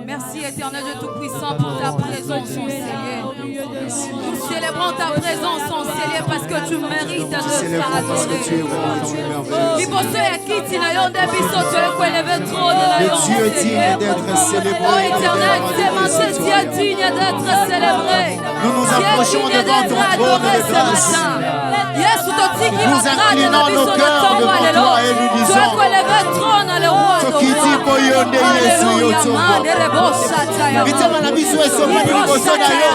Merci éternel Dieu Tout-Puissant pour ta présence, mon Seigneur. Nous célébrons ta présence, mon Seigneur, parce que tu mérites de faire adorer. Le Dieu est digne d'être célébré. Oh éternel, tu es digne d'être célébré. Nous nous approchons devant ton trône de grâce. Nous inclinons nos cœurs devant toi et nous disons mitema na biso esomani liboso na yo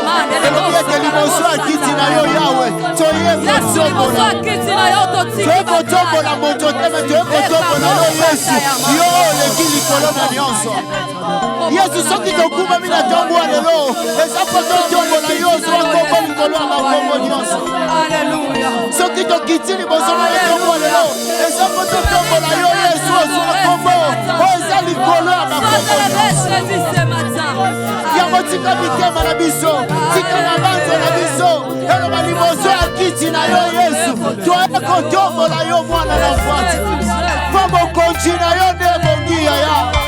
elobi ete liboso ya kiti na yo yawe toyekotombola moto te me toyekotombola yo yesu yo oleki likolo na nyonso yesu soki tokumami na ntongo ya lelo eza mpo totombola yo ozwa kombo likolo ya makombo nyonso soki tokiti liboso na yo ntongo ya lelo eza mpo totombola yo yesu ozwa kombo oyo eza likolo ya makombo nyonso yango tika mitema na biso tika mabanzo na biso eloba liboso ya kiti na yo yesu toye kotombola yo mwana na mfati mpo mokonzi na yo nde ebongi yaya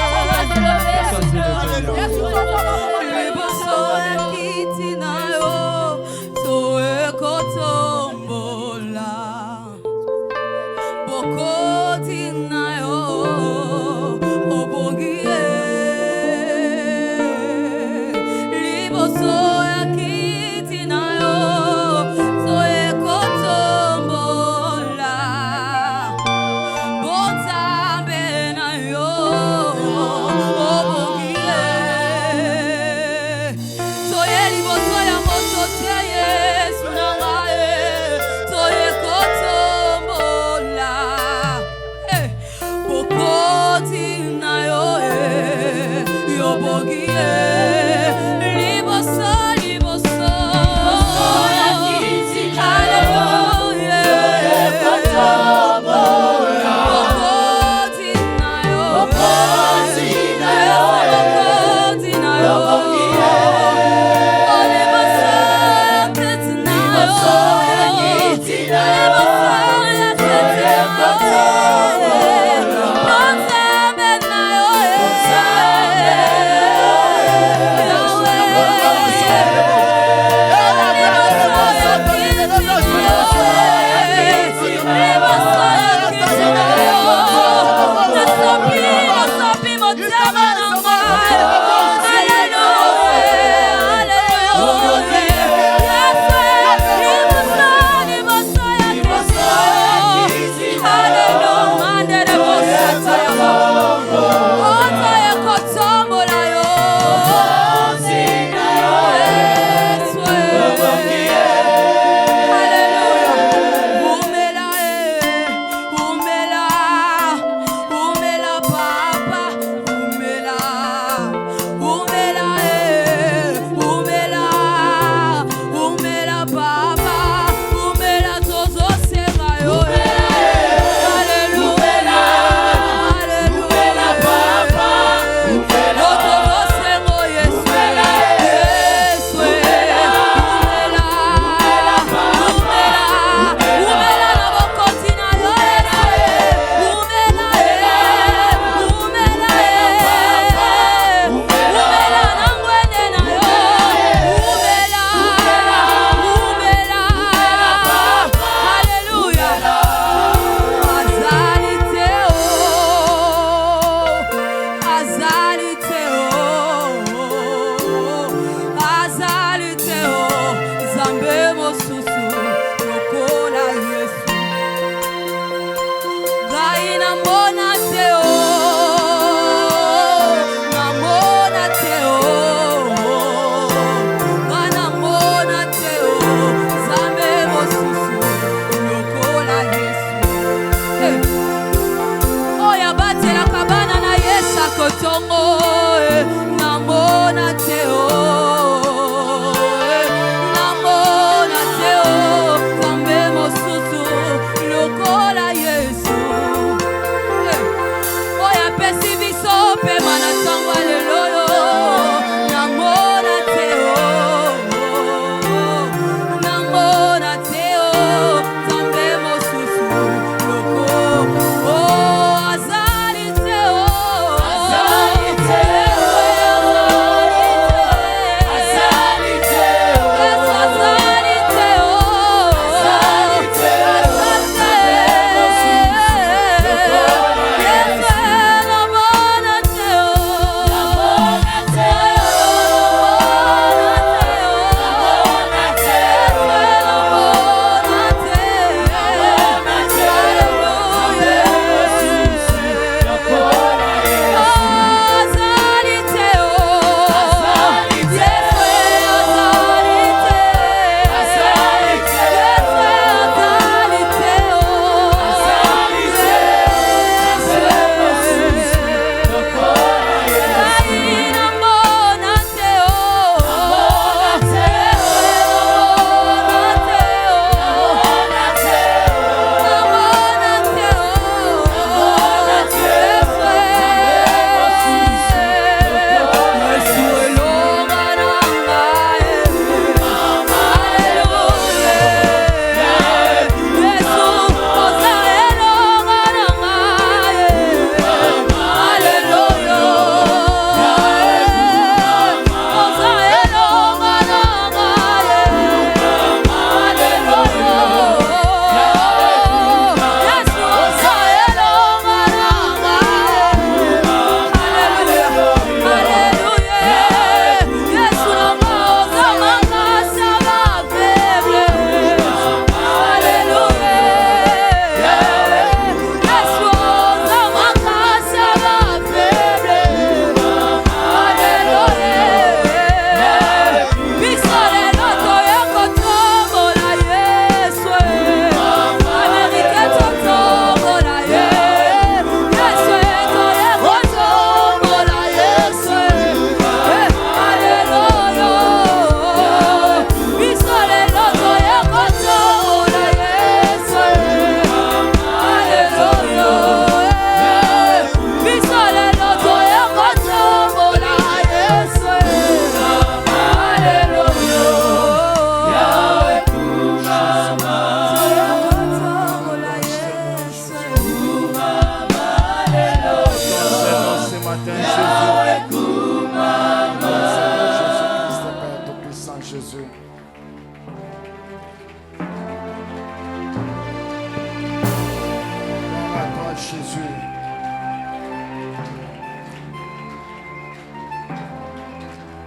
Jésus.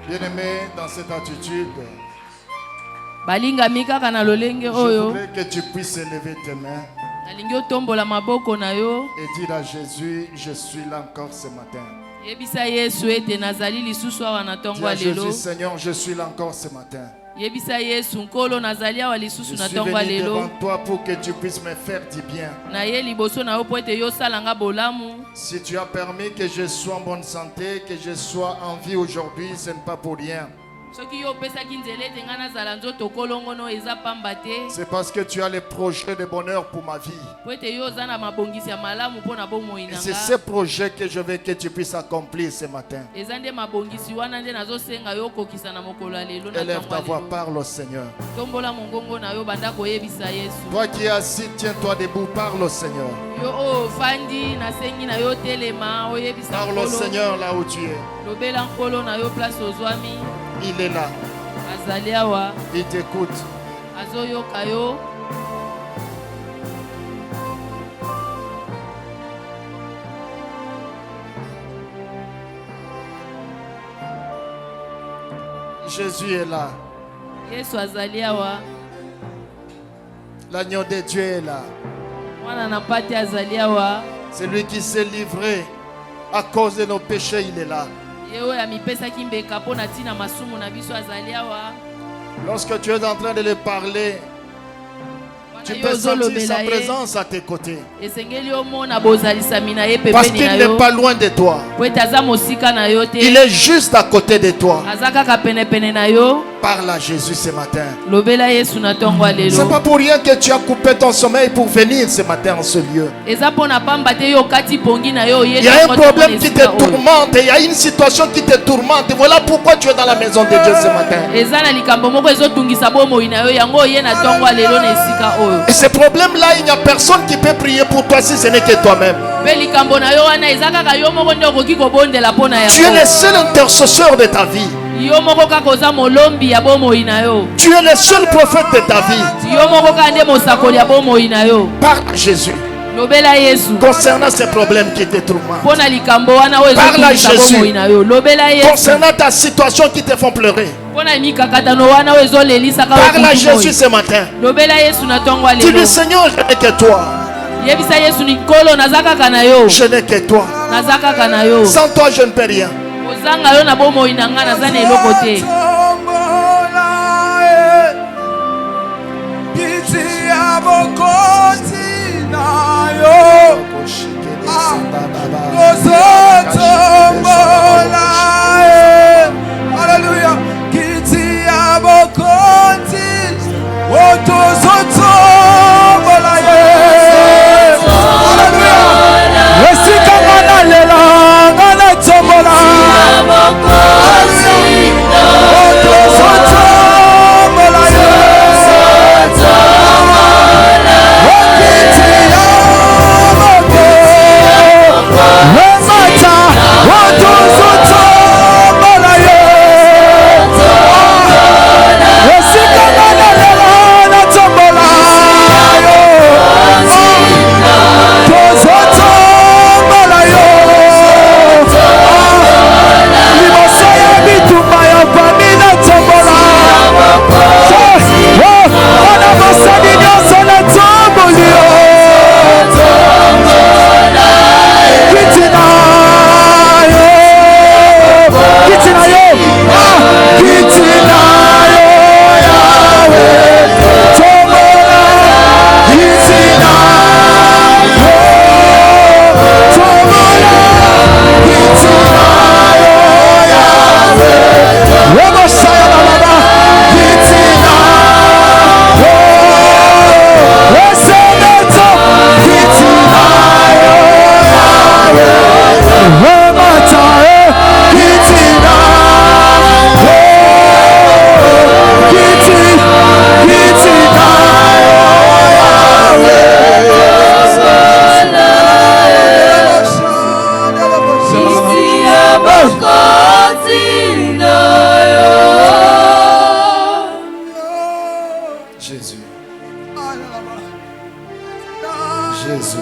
Bien-aimé, dans cette attitude, balinga mika kana lolenge je oyo voudrais que tu puisses élever tes mains nalingi otombola maboko na yo et dire à Jésus, je suis là encore ce matin. yebisa Yesu ete nazali lisusu awa na Dis tongo à ya lelo Jésus, Seigneur, je suis là encore ce matin. yebisa Yesu nkolo nazali awa lisusu Je na suis tongo ya venu lelo devant toi pour que tu puisses me faire du bien. na ye liboso na yo po ete yo salanga bolamu. Si tu as permis que je sois en bonne santé, que je sois en vie aujourd'hui, ce n'est pas pour rien. soki yo opesaki nzela ete ngai nazala nzoto kolongono eza pamba te C'est parce que tu as les projets de bonheur pour ma vie. po ete yo oza na mabongisi ya malamu mpo na bomoi Et na c'est nga ce projet que je veux que tu puisses accomplir ce matin. eza nde mabongisi wana nde nazosenga yo okokisa na mokolo ya lelo na Élève ntongo ta ya voix, lelo. parle au Seigneur. tombola mongongo na yo banda koyebisa Yesu Toi qui es assis, tiens-toi debout, parle au Seigneur. yo oyo ofandi nasengi na yo telema oyebisa Parle au nkolo Seigneur là où tu es. lobela nkolo na yo place ozwami Il est là. azali awa Il t'écoute. azoyoka yo Jésus est là. Yesu azali awa L'agneau de Dieu est là. mwana na mpate azali awa Celui qui s'est livré à cause de nos péchés, il est là. ye oyo amipesaki mbeka mpo na ntina masumu na biso azali awa Lorsque tu es en train de le parler, tu wana yo peux sentir sa ozolobela ye présence à tes côtés. esengeli omona bozalisami na ye Parce pembeni qu'il na n'est yo pas loin de toi. po ete aza mosika na yo te Il est juste à côté de toi. aza kaka penepene na yo Parle à Jésus ce matin. lobela Yesu na ntongo ya C'est lelo pas pour rien que tu as coupé ton sommeil pour venir ce matin en ce lieu. eza mpo na pamba te yo okati pongi na yo Il y a un problème qui te tourmente, il y a une situation qui te tourmente. Voilà pourquoi tu es dans la maison de Dieu ce matin. eza na likambo moko ezotungisa bomoi na yo yango oye na ntongo ya lelo na esika oyo Et ce problème-là, il n'y a personne qui peut prier pour toi si ce n'est que toi-même. mpe likambo na yo wana eza kaka yo moko nde okoki kobondela mpo na Tu es yango le seul intercesseur de ta vie. yo moko kaka oza molombi ya bomoi na yo Tu es le seul prophète de ta vie. yo moko kaka nde mosakoli ya bomoi na yo Parle à Jésus lobela Yesu concernant ces problèmes qui te tourmentent. mpo na likambo wana oyo Parle à ezotungisa Jésus. bomoi na yo lobela Yesu Concernant ta situation qui te font pleurer. mpo na mikakatano wana oyo ezolelisaka Parle à Jésus moi ce matin. lobela Yesu na ntongo ya Dis-lui, lelo Seigneur, je n'ai que toi. yebisa Yesu ni nkolo naza kaka na yo Je n'ai que toi. naza kaka na yo Sans toi, je ne peux rien. kozanga yo na bomoi na nga naza na eloko te Hallelujah. Kiti ya bokonzi. Otozotombola ye. Hallelujah. Esika ngana lela ngana tombola. Otozotombola ye. Okiti ya bokonzi. Remata. Otozotombola ye. Esika ngana lela ngana tombola yo. Tozotombola yo. Liboso ya bitumba ya fami na tombola. Wana mosali nyonso na tomboli yo. Kiti na yo. Kiti na yo. Kiti na yo. Yahweh. Tombola. Kiti na yo. Tombola. Kiti na yo. Yahweh. Wema saya na baba. Kiti na yo. Eseneto. Kiti na yo. Yahweh. Wema tae. Kiti na yo. Kiti na Jésus. Jésus.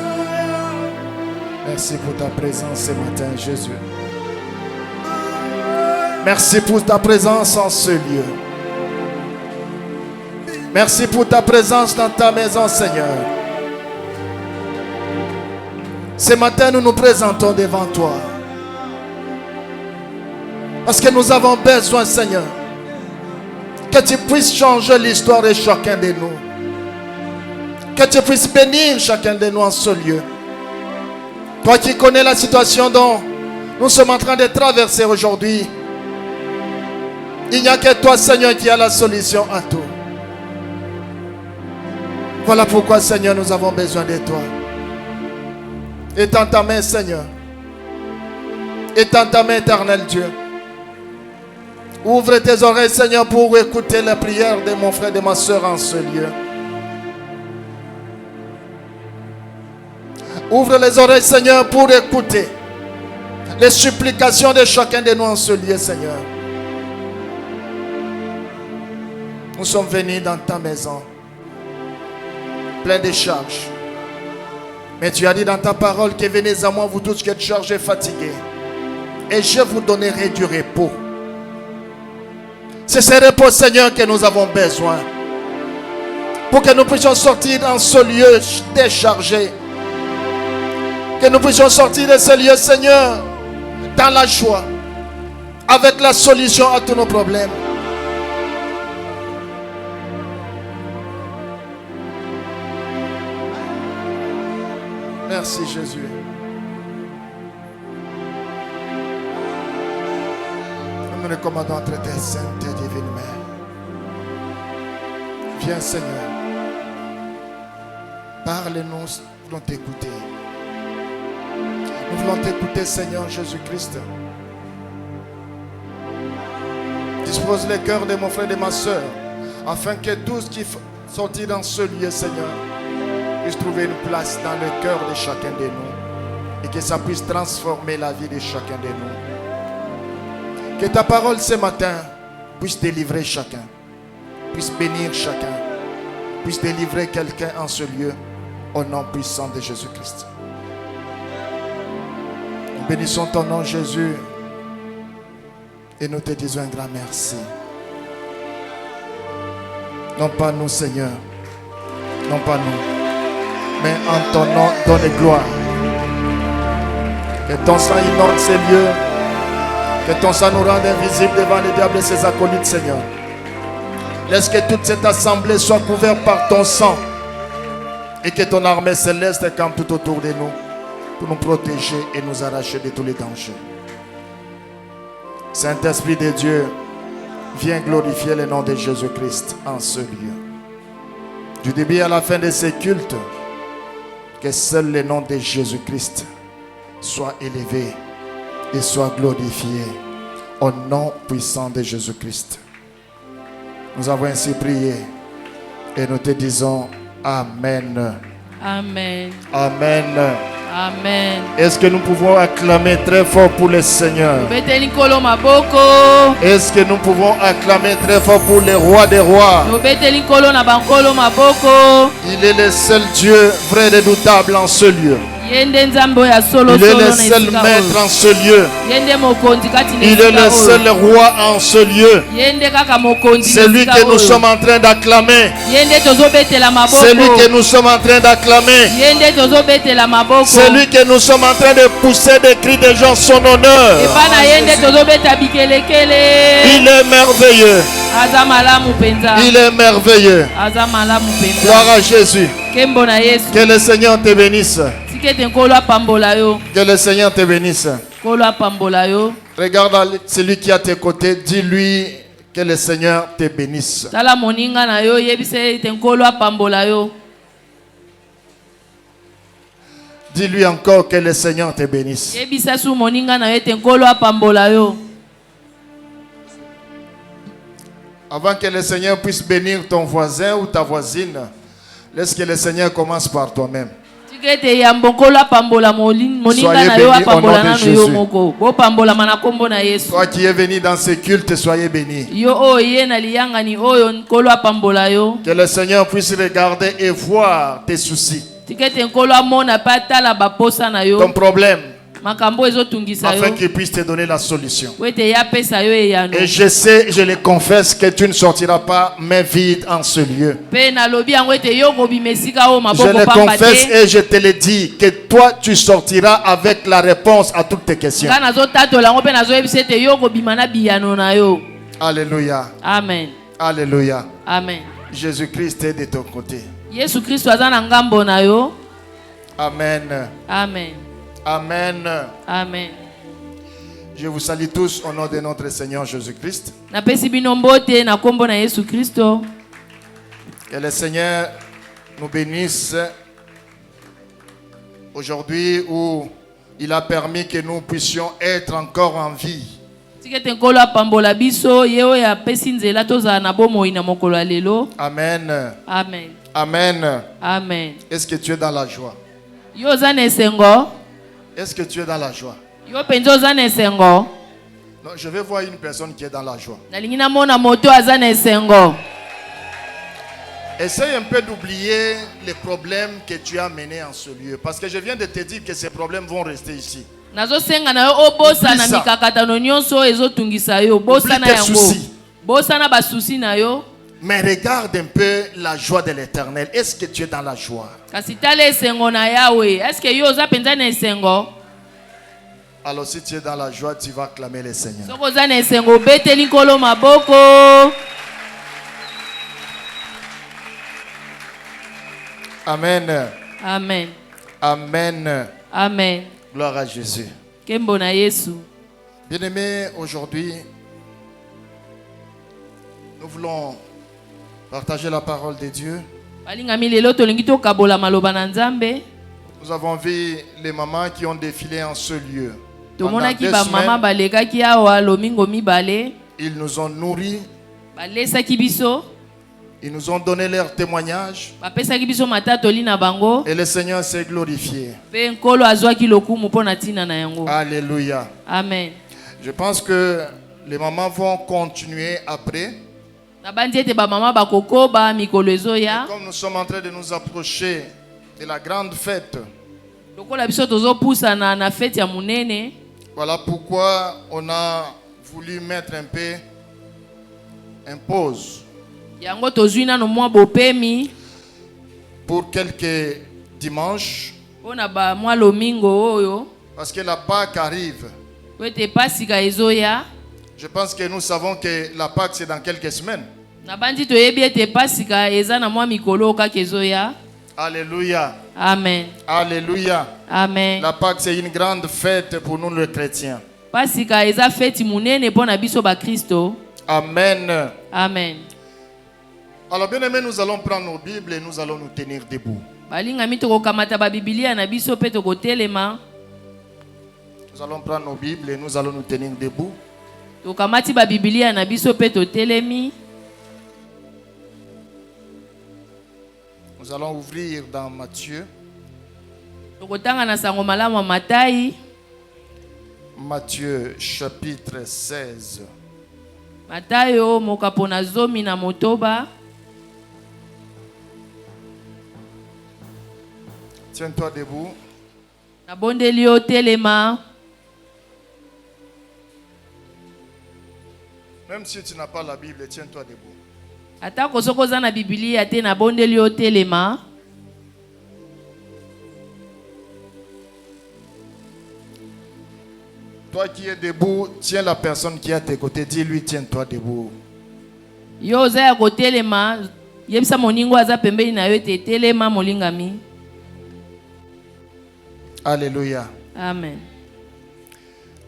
Merci pour ta présence ce matin, Jésus. Merci pour ta présence en ce lieu. Merci pour ta présence dans ta maison, Seigneur. Ce matin, nous nous présentons devant toi. Parce que nous avons besoin, Seigneur, que tu puisses changer l'histoire de chacun de nous. Que tu puisses bénir chacun de nous en ce lieu. Toi qui connais la situation dont nous sommes en train de traverser aujourd'hui. Il n'y a que toi, Seigneur, qui a la solution à tout. Voilà pourquoi, Seigneur, nous avons besoin de toi. Étends ta main, Seigneur. Étends ta main, éternel Dieu. Ouvre tes oreilles, Seigneur, pour écouter la prière de mon frère et de ma soeur en ce lieu. Ouvre les oreilles, Seigneur, pour écouter les supplications de chacun de nous en ce lieu, Seigneur. Nous sommes venus dans ta maison, plein de charges. Mais tu as dit dans ta parole que venez à moi, vous tous qui êtes chargés et fatigués, et je vous donnerai du repos. C'est ce repos, Seigneur, que nous avons besoin. Pour que nous puissions sortir dans ce lieu déchargé. Que nous puissions sortir de ce lieu, Seigneur, dans la joie. Avec la solution à tous nos problèmes. Merci, Jésus. Nous nous commandons entre tes saintes et divines mains. Viens, Seigneur. Parle-nous, nous voulons t'écouter. Nous voulons t'écouter, Seigneur Jésus-Christ. Dispose les cœurs de mon frère et de ma soeur, afin que tous qui sortent dans ce lieu, Seigneur, puissent trouver une place dans le cœur de chacun de nous, et que ça puisse transformer la vie de chacun de nous. Que ta parole ce matin puisse délivrer chacun, puisse bénir chacun, puisse délivrer quelqu'un en ce lieu, au nom puissant de Jésus-Christ. Nous bénissons ton nom, Jésus, et nous te disons un grand merci. Non pas nous, Seigneur, non pas nous, mais en ton nom, donne gloire. Que ton sang inonde ces lieux, que ton sang nous rende invisibles devant le diable et ses acolytes, Seigneur. Laisse que toute cette assemblée soit couverte par ton sang et que ton armée céleste campe tout autour de nous pour nous protéger et nous arracher de tous les dangers. Saint-Esprit de Dieu, viens glorifier le nom de Jésus-Christ en ce lieu. Du début à la fin de ces cultes, que seul le nom de Jésus-Christ soit élevé et soit glorifié au nom puissant de Jésus-Christ. Nous avons ainsi prié et nous te disons Amen. Amen. Amen. Amen. Est-ce que nous pouvons acclamer très fort pour le Seigneur? Est-ce que nous pouvons acclamer très fort pour le roi des rois? Il est le seul Dieu vrai et redoutable en ce lieu. Il est le seul maître en ce lieu. Il est le seul roi en ce lieu. C'est lui que nous sommes en train d'acclamer. C'est lui que nous sommes en train d'acclamer. C'est lui que nous sommes en train de pousser des cris de gens son honneur. Il est merveilleux. Il est merveilleux. Gloire à Jésus. Que le Seigneur te bénisse. Que le Seigneur te bénisse. Regarde celui qui est à tes côtés. Dis-lui que le Seigneur te bénisse. Dis-lui encore que le Seigneur te bénisse. Avant que le Seigneur puisse bénir ton voisin ou ta voisine, laisse que le Seigneur commence par toi-même. Soyez bénis au nom de Jésus. Toi qui es venu dans ce culte, soyez bénis. Que le Seigneur puisse regarder et voir tes soucis. ton problème, makambo ezotungisa afin yo qu'il puisse te donner la solution. po ete ye apesa yo eyano Et je sais, je le confesse, que tu ne sortiras pas main vide en ce lieu. mpe nalobi yango ete yo kobima esika oyo Je maboko le pamba confesse te et je te le dis que toi tu sortiras avec la réponse à toutes tes questions. nga nazotatola yango mpe nazoyebisa ete yo kobima na biyano na yo. Alléluia. Amen. Alléluia. Amen. Jésus-Christ est de ton côté. Yesu Kristo aza na ngambo na yo. Amen. Amen. Amen. Amen. Je vous salue tous au nom de notre Seigneur Jésus-Christ. Napesi bino mbote na kombo na Yesu Kristo. Que le Seigneur nous bénisse aujourd'hui où il a permis que nous puissions être encore en vie. Tikete nkolo apambola biso ye oyo apesi nzela tozala na bomoi na mokolo ya lelo. Amen. Amen. Amen. Amen. Est-ce que tu es dans la joie? Yo oza na esengo? Est-ce que tu es dans la joie? Yo penza oza na esengo? Non, je vais voir une personne qui est dans la joie. Nalingi namona moto aza na esengo. Essaye un peu d'oublier les problèmes que tu as menés en ce lieu. Parce que je viens de te dire que ces problèmes vont rester ici. Nazosenga na yo obosa na mikakatano nyonso ezotungisa yo. Bosa na yango. Bosa na basusi na yo. Mais regarde un peu la joie de l'Éternel. Est-ce que tu es dans la joie? Kasi tala esengo na Yahweh. Est-ce que yo oza penza na esengo? Alors si tu es dans la joie, tu vas acclamer le Seigneur. Soko oza na esengo beteli nkolo maboko. Amen. Amen. Amen. Amen. Gloire à Jésus. Kembo na Yesu. Bien-aimés, aujourd'hui, nous voulons partager la parole de Dieu. Balingami lelo tolingi tokabola maloba na Nzambe. Nous avons vu les mamans qui ont défilé en ce lieu. Tomonaki ba mama balekaki awa lomingo mibale. Ils nous ont nourris. Balesaki biso. Ils nous ont donné leur témoignage. Bapesaki biso matatoli na bango. Et le Seigneur s'est glorifié. Pe nkolo azwaki lokumu pona tina na yango. Alléluia. Amen. Je pense que les mamans vont continuer après. Nabandi ete ba mama bakokoba mikolo ezoya. Comme nous sommes en train de nous approcher de la grande fête. Lokola biso tozopusa na fête ya munene. Voilà pourquoi on a voulu mettre un peu en pause. Yango tozwi nano mwa bopemi. Pour quelques dimanches. Pona ba mwa lomingo oyo. Parce que la Pâque arrive. Wete pasika ezoya. Je pense que nous savons que la Pâque c'est dans quelques semaines. Nabandi toyebi ete pasika eza na mwa mikolo kaka ezoya. Alléluia. Amen. Alléluia. Amen. La Pâque c'est une grande fête pour nous les chrétiens. Pasika eza fête munene pona biso ba Kristo. Amen. Amen. Alors bien aimé, nous allons prendre nos Bibles et nous allons nous tenir debout. Balingami tokokamata ba Biblia na biso pe tokotelema. Nous allons prendre nos Bibles et nous allons nous tenir debout. Tokamati ba Biblia na biso pe totelemi. Nous allons ouvrir dans Matthieu. Tokotanga na sango malamu Matai. Matthieu chapitre 16. Matayo mokapo na zomi na motoba. Tiens-toi debout. Na bondeli yo telema. Même si tu n'as pas la Bible, tiens-toi debout. Atako soko za na Biblia te na bondeli yo telema. Toi qui es debout, tiens la personne qui est à tes côtés, dis-lui tiens-toi debout. Yo za ya kotelema, yebisa moningo aza pembeni na yo te telema molingami. Alléluia. Amen.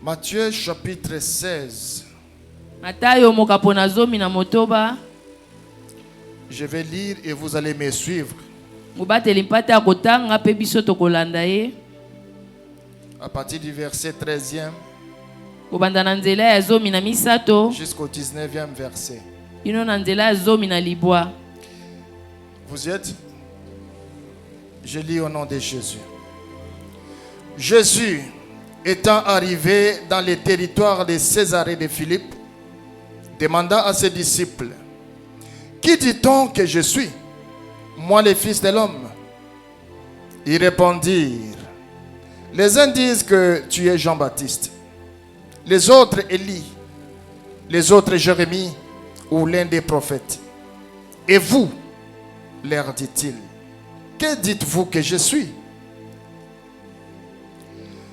Matthieu chapitre 16. Matayo mokapo na zomi na motoba. Je vais lire et vous allez me suivre. Mubateli mpata akotanga pe biso tokolanda ye. À partir du verset 13e Kobanda na nzela ya zomi na misato. jusqu'au 19e verset. Ino na nzela ya zomi na libwa. Vous y êtes? Je lis au nom de Jésus. Jésus, étant arrivé dans les territoires de Césarée de Philippe, demanda à ses disciples: Qui dit-on que je suis, moi le Fils de l'homme? Ils répondirent, les uns disent que tu es Jean-Baptiste, les autres Élie, les autres Jérémie ou l'un des prophètes. Et vous, leur dit-il, que dites-vous que je suis?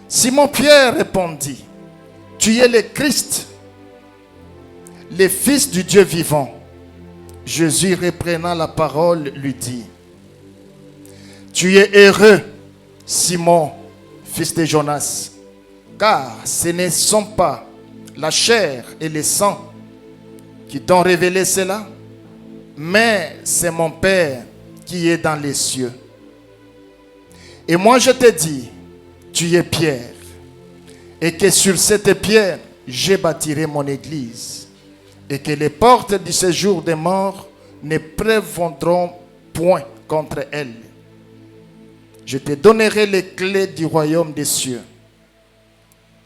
Simon-Pierre répondit, tu es le Christ, le Fils du Dieu vivant. Jésus, reprenant la parole, lui dit, tu es heureux, Simon, fils de Jonas, car ce ne sont pas la chair et le sang qui t'ont révélé cela, mais c'est mon Père qui est dans les cieux. Et moi je te dis, tu es Pierre, et que sur cette pierre, je bâtirai mon église, et que les portes du séjour des morts ne prévaudront point contre elle. Je te donnerai les clés du royaume des cieux.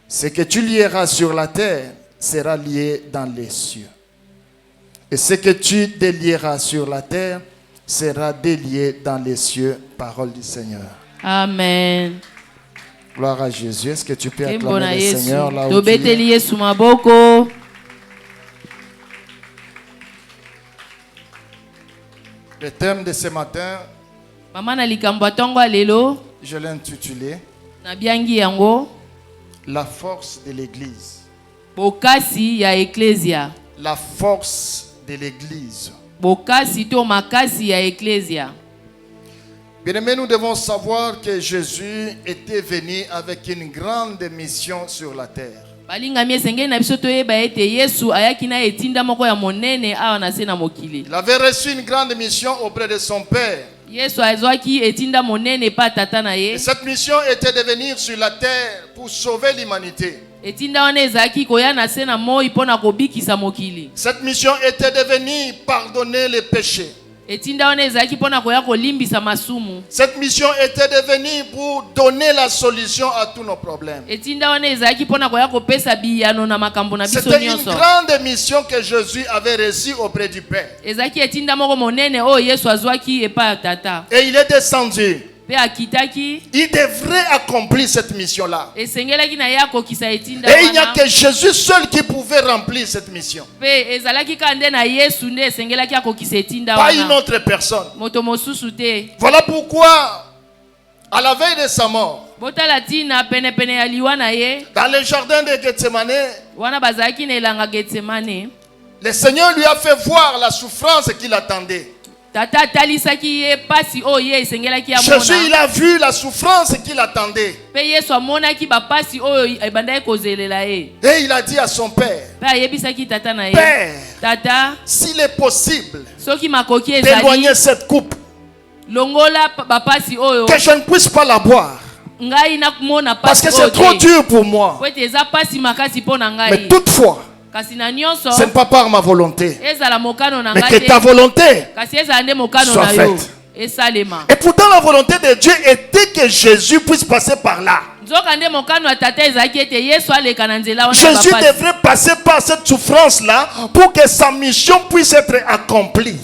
Ce que tu lieras sur la terre sera lié dans les cieux. Et ce que tu délieras sur la terre sera délié dans les cieux. Parole du Seigneur. Amen. Gloire à Jésus. Est-ce que tu peux acclamer le Seigneur là où tu es? Le thème de ce matin, je l'ai intitulé La force de l'Église. La force de l'Église. Bien-aimés, nous devons savoir que Jésus était venu avec une grande mission sur la terre. Il avait reçu une grande mission auprès de son Père. Et cette mission était de venir sur la terre pour sauver l'humanité. Cette mission était de venir pardonner les péchés. Cette mission était de venir pour donner la solution à tous nos problèmes. C'était une grande mission que Jésus avait reçue auprès du Père. Et il est descendu. Il devrait accomplir cette mission-là. Et il n'y a que Jésus seul qui pouvait remplir cette mission. Pas une autre personne. Voilà pourquoi, à la veille de sa mort, dans le jardin de Gethsemane, le Seigneur lui a fait voir la souffrance qu'il attendait. Jésus, il a vu la souffrance qu'il attendait. Et il a dit à son Père, Père, s'il est possible d'éloigner cette coupe, que je ne puisse pas la boire, parce que c'est trop dur pour moi. Mais toutefois, ce n'est pas par ma volonté, mais que ta volonté soit faite. Et pourtant la volonté de Dieu était que Jésus puisse passer par là. Jésus devrait passer par cette souffrance-là pour que sa mission puisse être accomplie.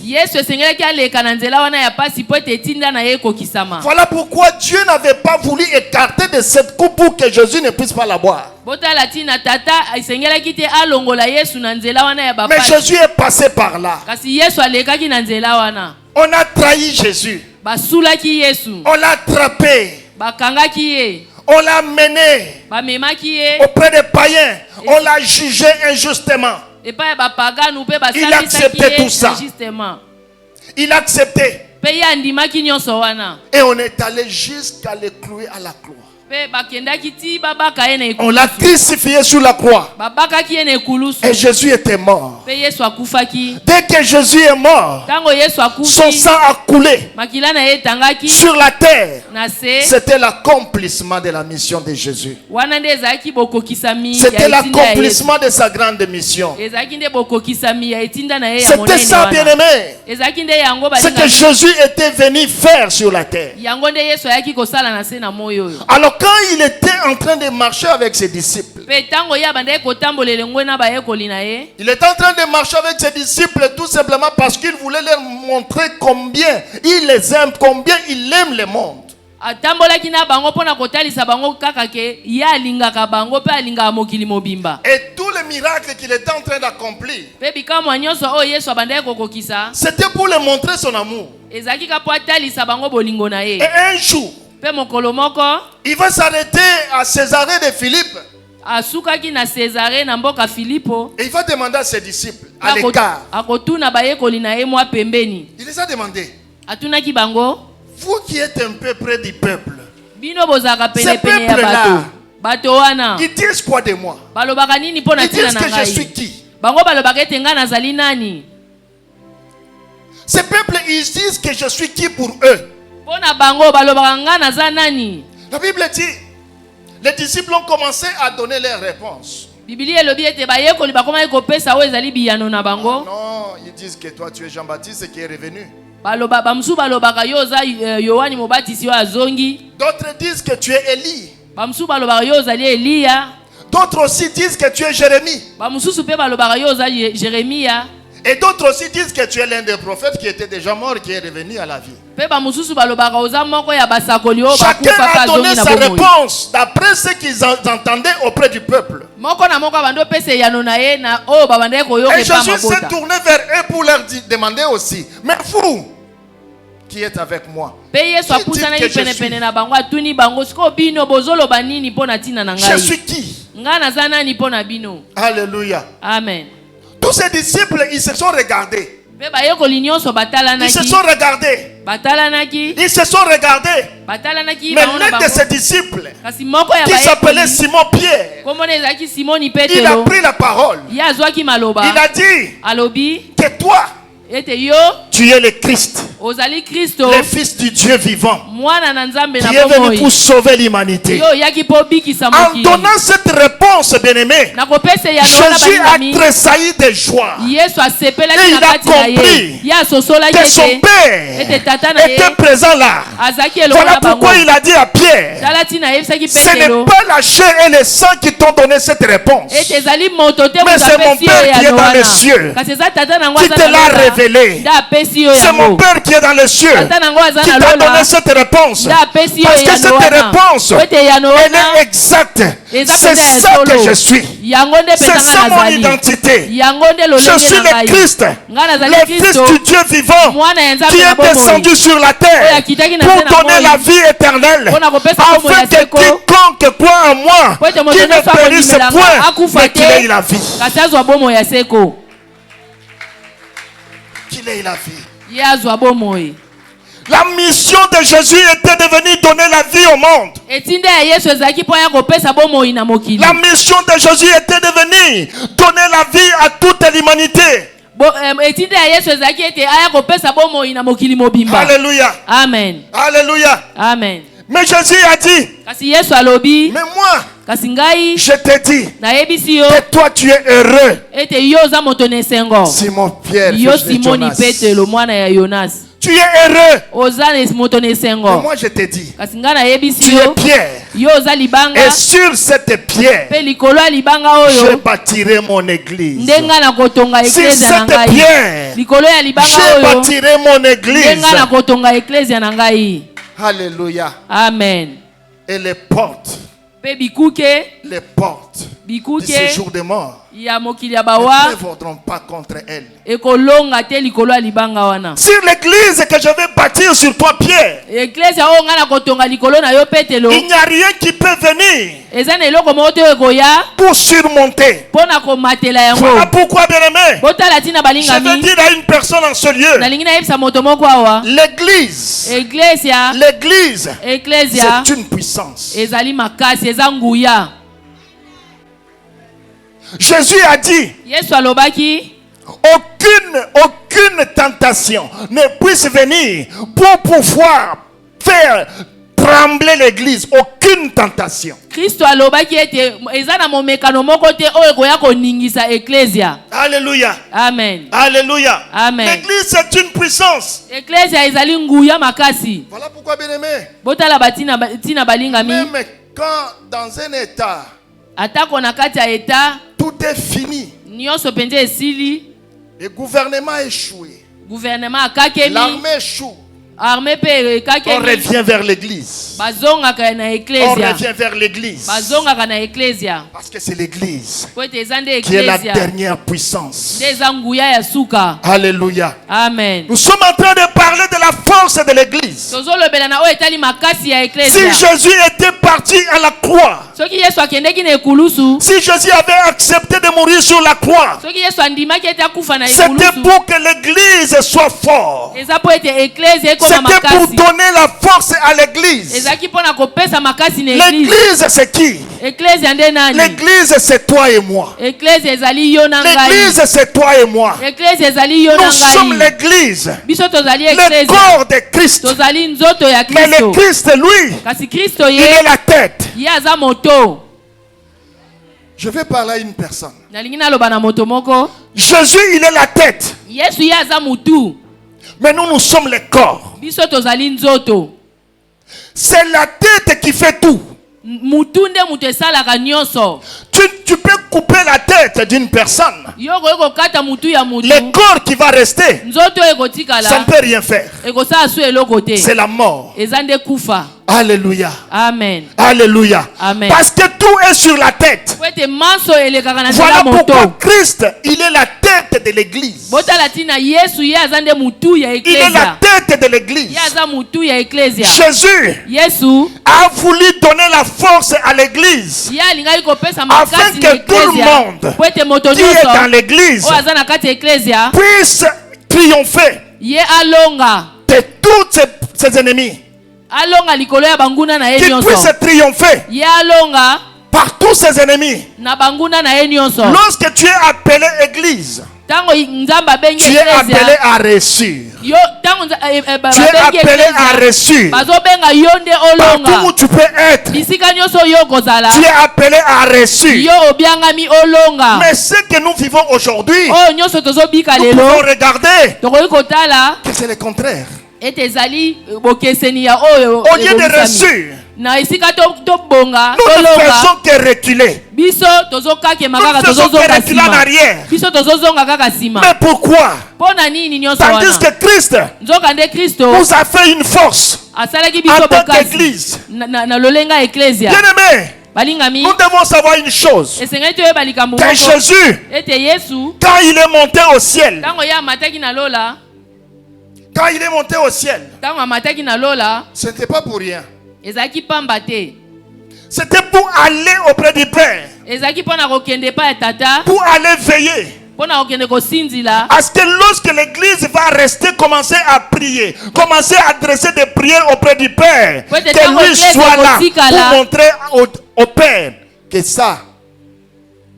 Voilà pourquoi Dieu n'avait pas voulu écarter de cette coupe pour que Jésus ne puisse pas la boire. Mais Jésus est passé par là. On a trahi Jésus. On l'a attrapé. On l'a mené auprès des païens. On l'a jugé injustement. Il a accepté tout ça. Il a accepté. Et on est allé jusqu'à le clouer à la croix. On l'a crucifié sur la croix. Et Jésus était mort. Dès que Jésus est mort, son sang a coulé sur la terre. C'était l'accomplissement de la mission de Jésus. C'était l'accomplissement de sa grande mission. C'était ça, bien-aimé. C'est que Jésus était venu faire sur la terre. Alors quand il était en train de marcher avec ses disciples, il était en train de marcher avec ses disciples tout simplement parce qu'il voulait leur montrer combien il les aime, combien il aime le monde. atambolaki na bango pona kotalisa bango kaka ke ya alingaka bango pe alingaka mokili mobimba. Et tous les miracles qu'il était en train d'accomplir, Pe bikamwa nyonso oyo Yesu abandaki kokokisa c'était pour leur montrer son amour. ezalaki ka po atalisa bango bolingo na ye. Et un jour, Pe mokolo moko il va s'arrêter à Césarée de Philippe asukaki na Césarée na mboka Filipo. et il va demander à ses disciples à l'écart. Akotuna bayekoli na ye mwa pembeni. Il les a demandé, Atunaki bango, vous qui êtes un peu près du peuple, bino bozaka ce pene pene ya peuple-là, bato. Bato wana ils disent quoi de moi? balobaka nini mpo na Ils tina disent na que je suis ngai? qui? Bango balobaka ete ngai nazali nani? Ce peuple, ils disent que je suis qui pour eux? Mpo na bango balobaka ngai naza nani? La Bible dit, les disciples ont commencé à donner leurs réponses. Biblia elobi ete bayekoli bakomaki kopesa oyo ezali biyano na bango. Non, ils disent que toi tu es Jean-Baptiste qui est revenu. Bamusu balobaka yo oza Yohani mobatisi oyo azongi. D'autres disent que tu es Élie. Bamusu balobaka yo ozali Eliya. D'autres aussi disent que tu es Jérémie. Bamususu pe balobaka yo ozali Jeremia. Et d'autres aussi disent que tu es l'un des prophètes qui était déjà mort, qui est revenu à la vie. Pe bamususu balobaka oza moko ya basakoli oyo Chacun bakufaka a donné azongi na sa bomoi. réponse d'après ce qu'ils entendaient auprès du peuple. Moko na moko bando pese yano na ye na oyo babandaki koyoka Et epa Jésus s'est mabota. tourné vers eux pour leur demander aussi, mais vous qui êtes avec moi, Pe Yesu qui apusanaki dites que je penepene suis? na bango atuni bango sikoyo bino bozoloba nini mpo na ntina na Je ngai? suis qui? Ngai naza nani mpo na bino? Alléluia. Amen. Tous ces disciples, ils se sont regardés. Pe bayekoli nyonso Ils se batalanaki. sont regardés. Batalanaki. Ils se sont regardés. Batalanaki Mais bango na l'un de bango. ses disciples, Kasi moko ya qui s'appelait bayekoli. Simon Pierre, Komona ezalaki Simoni il a Petelo. pris la parole. Ye azwaki maloba. Il a dit Alobi que toi, ete yo tu es le Christ, ozali Kristo. le Fils du Dieu vivant, Mwana na Nzambe qui na est venu bomoi. pour sauver l'humanité. Yo yaki po bikisa En mokili. donnant cette réponse, bien-aimé, Nakopesa ya nona Jésus a balingami. tressailli de joie. Yesu Et asepelaki il na a kati na ye. compris Ye asosolaki que son ete Père ete tata na ye était présent là. azalaki elongo Voilà na bango. pourquoi il a dit à Pierre, Tala tina ayebisaki ce n'est Petelo pas la chair et le sang qui t'ont donné cette réponse, ete ezali moto te mais moto c'est mon apesi Père yo qui est yano dans les wana. cieux, Kasi eza tata nango qui aza te na l'a lola. révélé. Nde apesi yo C'est mon yango. Père qui est dans les cieux Tata nango aza qui na t'a donné lola. cette réponse. Nde apesi yo Parce que yano cette wana. réponse, Po ete yano elle wana est exacte. eza C'est penza ya ça que solo. je suis. Yango nde C'est penza ça nga mon nazali. identité. Yango nde Je lolenge suis na le ngai. Christ, Nga nazali le Fils Kristo. du Dieu vivant, Mwana ya Nzambe qui na est bomoi. descendu sur la terre pour donner la vie éternelle, afin que quiconque croit en moi, Po ete moto qui ne nyonso périsse akondimelanga point, akufa mais qu'il ait te la vie. kasi azwa bomoi ya seko. Qu'il ait la vie. Ye azwa bomoi. La mission de Jésus était de venir donner la vie au monde. Etinde ya Yesu ezalaki mpo ya kopesa bomoi na mokili. La mission de Jésus était de venir donner la vie à toute l'humanité. Etinde ya Yesu ezalaki ete aya kopesa bomoi na mokili mobimba. Alléluia. Amen. Alléluia. Amen. Mais Jésus a dit, Kasi Yesu alobi, mais moi, kasi ngai je te dis nayebisi yo que toi tu es heureux. ete yo oza moto na esengo. Simon Pierre, Yo fils de Simoni Jonas. Petelo mwana ya Yonas. Tu es heureux. Oza moto na Mais esengo. moi je te dis, Kasi ngai nayebisi tu es yo Pierre. yo oza libanga. Et sur cette pierre, Pe likolo ya libanga je oyo bâtirai mon église. nde ngai nakotonga Sur eklezia na cette ngai. pierre, Likolo ya libanga je oyo bâtirai mon nde église. ngai nakotonga eklezia na ngai. Alléluia. Amen. Et les portes Pe bikuke de ce bikuke jour de mort ya mokili ya ne bawa prévaudront pas contre elle. ekolonga te likolo ya libanga wana. Sur l'église que je vais bâtir sur toi, Pierre, Eklezia oyo ngai nakotonga likolo na yo Petelo, il n'y a rien qui peut venir eza na eloko moko te ekoya pour surmonter. mpo na komatela Voilà yango. pourquoi, bien-aimé, Botala ntina je vais balingami dire à une personne en ce lieu, nalingi nayebisa moto moko awa l'église, eklezia c'est une puissance. ezali makasi eza nguya. Jésus a dit, Yesu alobaki aucune tentation ne puisse venir pour pouvoir faire trembler l'église. Aucune tentation. Kristo alobaki ete eza na momekano moko te oyo ekoya koningisa eklezia. Alléluia. Amen. Alléluia. Amen. L'église c'est une puissance. Eklezia ezali nguya makasi. Voilà pourquoi, bien-aimé, Botala batina balingami même quand dans un état atako na kati ya eta tout est fini, nyonso penza esili, le gouvernement a échoué, gouvernement akakemi, l'armée échoue, armée pe On revient vers l'église. bazongaka na On ecclesia revient vers l'église. bazongaka na ecclesia Parce que c'est l'église po ete eza nde qui est la ecclesia dernière puissance. nde eza nguya ya suka. Alléluia. Amen. Nous sommes en train de parler de la force de l'église. tozolobela na oyo etali makasi ya Si ecclesia. Jésus était parti à la croix, soki yesu akendeki na ekulusu, si Jésus avait accepté de mourir sur la croix, soki yesu andimaki ete akufa na c'était ekulusu, pour que l'église soit forte. eza po ete ecclesia ekoma C'était pour makasi. donner la force à l'église. ezalaki mpona kopesa makasi na eglise. L'église, c'est qui? ecclesia nde nani? L'église, c'est toi et moi. ecclesia ezali yo na ngai. L'église, c'est toi et moi. ecclesia ezali yo na Nous sommes ngai. l'église, biso tozali le ecclesia, corps de Christ. tozali nzoto ya Mais le kristo. Christ, lui, kasi kristo il ye est la tête. ye aza moto. Je vais parler à une personne. nalingi naloba na moto moko. Jésus, il est la tête. yesu ye aza mutu, Mais nous, nous sommes le corps. biso tozali nzoto. C'est la tête qui fait tout. mutu nde mutu esalaka nyonso. Tu peux couper la tête d'une personne. yo okoki kokata mutu ya mutu, Le corps qui va rester, nzoto ça ne ekotikala peut rien faire. ekosala su eloko te. C'est la mort. eza nde kufa. Alléluia. Amen. Alléluia. Amen. Parce que tout est sur la tête. po ete manso elekaka na Voilà nzela pourquoi moto. Christ, il est la tête de l'église. botala ntina yesu ye aza nde mutu ya Il est la ecclesia. tête de l'église. ye aza mutu ya ecclesia. Jésus yesu a voulu donner la force à l'église ye alingaki kopesa afin makasi na que tout le ecclesia monde po ete moto qui est dans nyonso l'église oyo aza na kati ya ecclesia puisse triompher ye alonga de tous ses ennemis. alonga likolo ya banguna na ye Qu'il nyonso. puisse triompher ye alonga par tous ses ennemis. na banguna na ye nyonso. Lorsque tu es appelé église, ntango nzambe abengi tu es appelé ecclesia à réussir. yo ntango Tu es appelé à réussir. bazobenga yo nde Partout où olonga. tu peux être, bisika nyonso yo kozala tu es appelé à réussir. yo obiangami olonga. Mais ce que nous vivons aujourd'hui, oyo nyonso tozobika nous lelo pouvons regarder tokoki kotala que c'est le contraire. ete ezali bokeseni ya oyo Au lieu de ebongisami. réussir, na esika tobonga nous ne tolonga faisons que reculer. biso tozokakema Nous kaka ne faisons que tozozonga reculer en nsima. arrière. biso tozozonga kaka nsima. Mais pourquoi? mpo na nini nyonso Tandis wana que Christ nzoka nde kristo nous a fait une force asalaki en biso tant bokasi qu'église. na lolenga eklesia. Bien-aimés, balingami nous devons savoir une chose. esengeli toyeba likambo Que moko Jésus, ete yesu quand il est monté au ciel, ntango ye amataki na lola quand il est monté au ciel, ntango amataki na lola ce n'était pas pour rien. ezalaki pamba te, C'était pour aller auprès du Père, ezalaki mpo na kokende epai ya tata, pour aller veiller. mpo na kokende kosinzila. Parce que lorsque l'église va rester, commencer à prier, commencer à adresser des prières auprès du Père, Peut-être que dans lui l'église, soit là aussi, pour là. montrer au Père que ça,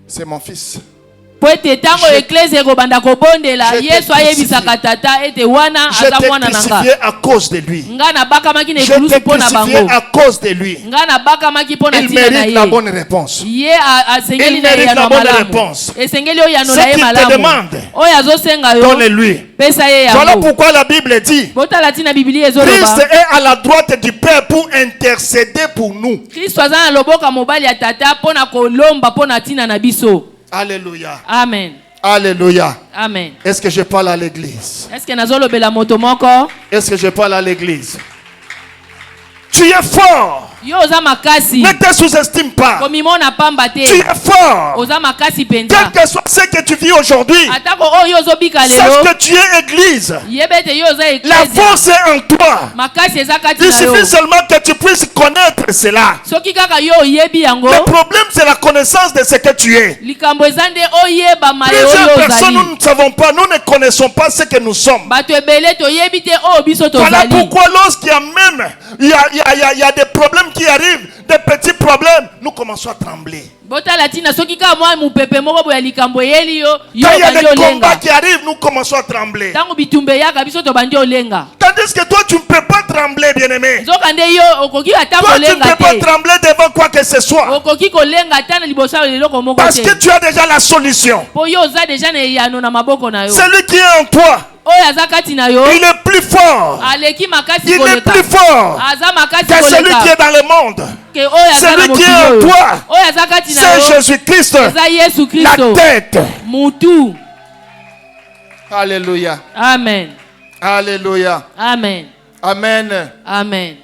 c'est mon fils. po ete ntango eklezia ekobanda kobondela je t'ai yesu ayebisaka tata ete wana Je aza t'ai mwana na nga. crucifié à cause de lui. nga nabakamaki na Je ekulusu t'ai mpo na crucifié bango. à cause de lui. nga nabakamaki mpo na Il ntina na mérite la ye. bonne réponse. ye asengeli Il na ye mérite yano la bonne malamu. réponse. esengeli oyo yano Ce na ye qu'il te malamu. demande, oyo azosenga yo donne-lui. pesa ye Voilà yango. pourquoi la Bible dit, botala ntina biblia Christ ezoloba est à la droite du Père pour intercéder pour nous. kristo aza na loboko ya mobali ya tata mpo na kolomba mpo na ntina na biso. Alléluia. Amen. Alléluia. Amen. Est-ce que je parle à l'église? Est-ce que nazolobela moto moko? Est-ce que je parle à l'église? Tu es fort. yo oza makasi. Ne te sous-estime pas. komimona pamba te. Tu es fort. oza makasi Quel penza. que soit ce que tu vis aujourd'hui, atako oyo ozobika sache lelo que tu es église. yebe ete yo oza La eklezia. force est en toi. makasi eza kati Il na yo. suffit seulement que tu puisses connaître cela. soki kaka yo oyebi yango Le problème, c'est la connaissance de ce que tu es. likambo eza nde oyeba maye Plusieurs oyo personnes, nous ozali. ne savons pas, nous ne connaissons pas ce que nous sommes. bato ebele toyebi te oyo biso Voilà tozali. pourquoi lorsqu'il y a même il y a des problèmes qui arrivent, des petits problèmes, nous commençons à trembler. botala ntina soki kaka mwa mupepe moko boya likambo eyeli yo yo Quand il y a obandi des combats olenga. qui arrivent, nous commençons à trembler. ntango bitumba eyaka biso tobandi olenga. Tandis que toi, tu ne peux pas trembler, bien-aimé. nzoka nde yo okoki ata Toi, tu ne kolenga peux pas te. trembler devant quoi que ce soit. okoki kolenga ata na liboso ya eloko moko Parce que te. tu as déjà la solution. po yo oza deja na eyano na maboko na yo. Celui qui est en toi, oyo aza kati na yo il est plus fort. aleki makasi Il est koleka. plus fort aza makasi que celui qui est koleka dans le monde. ke oyo aza na Celui qui mokili est en oyo. toi, oyo aza kati na c'est yo Jésus-Christ, eza yesu la kristo tête. mutu. Alléluia. Amen. Alléluia. Amen. Amen. Amen.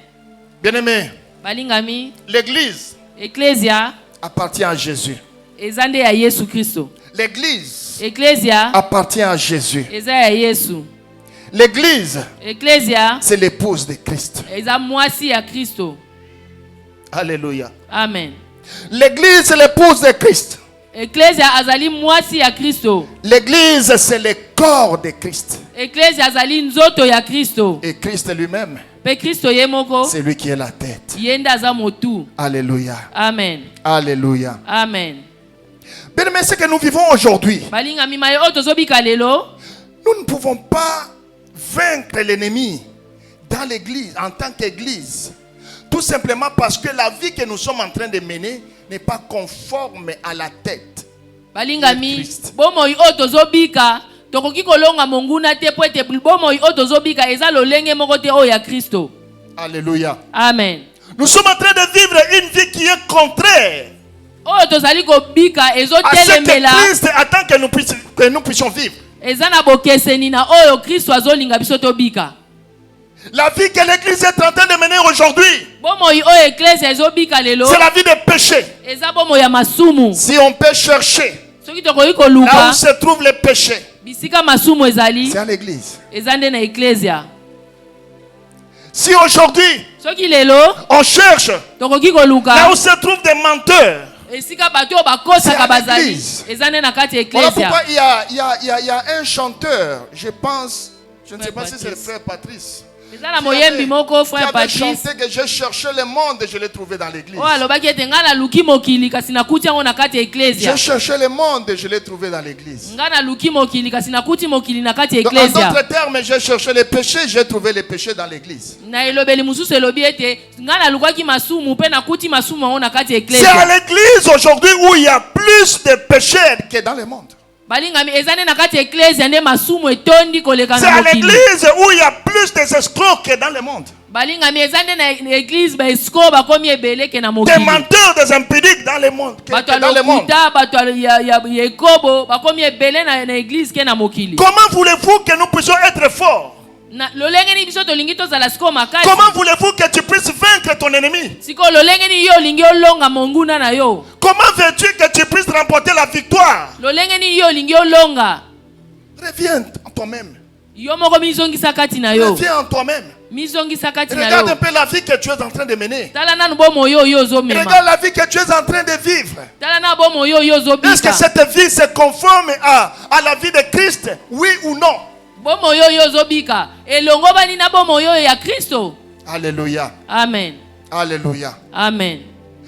Bien-aimé, Balingami, l'église Ecclesia, appartient à Jésus. ezande ya Yesu Kristo. L'église Ecclesia, appartient à Jésus. eza ya Yesu. L'église, Ecclesia, c'est l'épouse de Christ. eza mwasi ya Kristo. Alléluia. Amen. L'église, c'est l'épouse de Christ. Ecclesia azali mwasi ya Kristo. L'église, c'est le corps de Christ. Ecclesia azali nzoto ya Kristo. Et Christ lui-même, Pe Kristo ye moko, c'est lui qui est la tête. yende aza motu. Alléluia. Amen. Alléluia. Amen. Bien-aimé, ce que nous vivons aujourd'hui, Balingami maye oyo tozobika lelo, nous ne pouvons pas vaincre l'ennemi dans l'église, en tant qu'église. Tout simplement parce que la vie que nous sommes en train de mener n'est pas conforme à la tête. balingami bomoi oyo tozobika tokoki kolonga monguna te po ete bomoi oyo tozobika eza lolenge moko te oyo ya Kristo. Alléluia. Amen. Nous sommes en train de vivre une vie qui est contraire Oyo tozali kobika à ce ezotelemela que Christ attend que nous puissions vivre. eza na bokeseni na oyo Kristo azolinga biso tobika. La vie que l'église est en train de mener aujourd'hui, Bomoi oyo eklesia ezobika lelo c'est la vie de péché. eza bomoi ya masumu. Si on peut chercher Soki tokoki là koluka où se trouve le péché, bisika masumu ezali c'est à l'église. eza nde na eklesia. Si aujourd'hui Soki lelo on cherche tokoki là koluka où se trouvent des menteurs, esika bato oyo bakosaka C'est à bazali l'église. eza nde na kati ya voilà pourquoi eklesia. il y a un chanteur, je pense, je ne sais Frère pas si c'est le Patrice. frère Patrice, eza na moyembi moko qui frère avait Patrice chanté que j'ai cherché le monde et je l'ai trouvé dans l'église. oyo alobaki ete ngai naluki mokili kasi nakuti yango na kati ya eklesia. J'ai cherché le monde et je l'ai trouvé dans l'église. Ngai naluki mokili kasi nakuti mokili na kati ya Donc, en eklesia. d'autres termes, j'ai cherché les péchés, j'ai trouvé les péchés dans l'église. Na elobeli mosusu elobi ete ngai nalukaki masumu mpe nakuti masumu yango na kati ya C'est à eklesia. l'église aujourd'hui où il y a plus de péchés que dans le monde. balingami eza nde na kati ya eklesia nde masumu etondi koleka C'est na à mokili. l'église où il y a plus d'escrocs que dans le monde. balingami eza nde na eglise baesiko bakomi ebele ke na Des mokili. menteurs, des impudiques dans le monde. bato Que dans le monde. alokuta bato ya ekobo bakomi ebele na eglise ke na mokili. Comment voulez-vous que nous puissions être forts? lolenge nini biso tolingi tozala siko makasi. Comment voulez-vous que tu puisses vaincre ton ennemi? siko lolenge nini yo olingi olonga monguna na yo. Comment veux-tu que tu puisses remporter la victoire? lolenge nini yo olingi olonga. Reviens en toi-même. yo moko mizongisa kati na yo. Reviens en toi-même. mizongisa kati na Regarde yo. un peu la vie que tu es en train de mener. tala nanu bomoi oyo ozomema. Regarde la vie que tu es en train de vivre. tala na bomoi oyo Est-ce que ozobika. cette vie se conforme à la vie de Christ? Oui ou non? bomoi oyo ozobika elongo bani na bomoi oyo ya Kristo. Alléluia. Amen. Alléluia. Amen.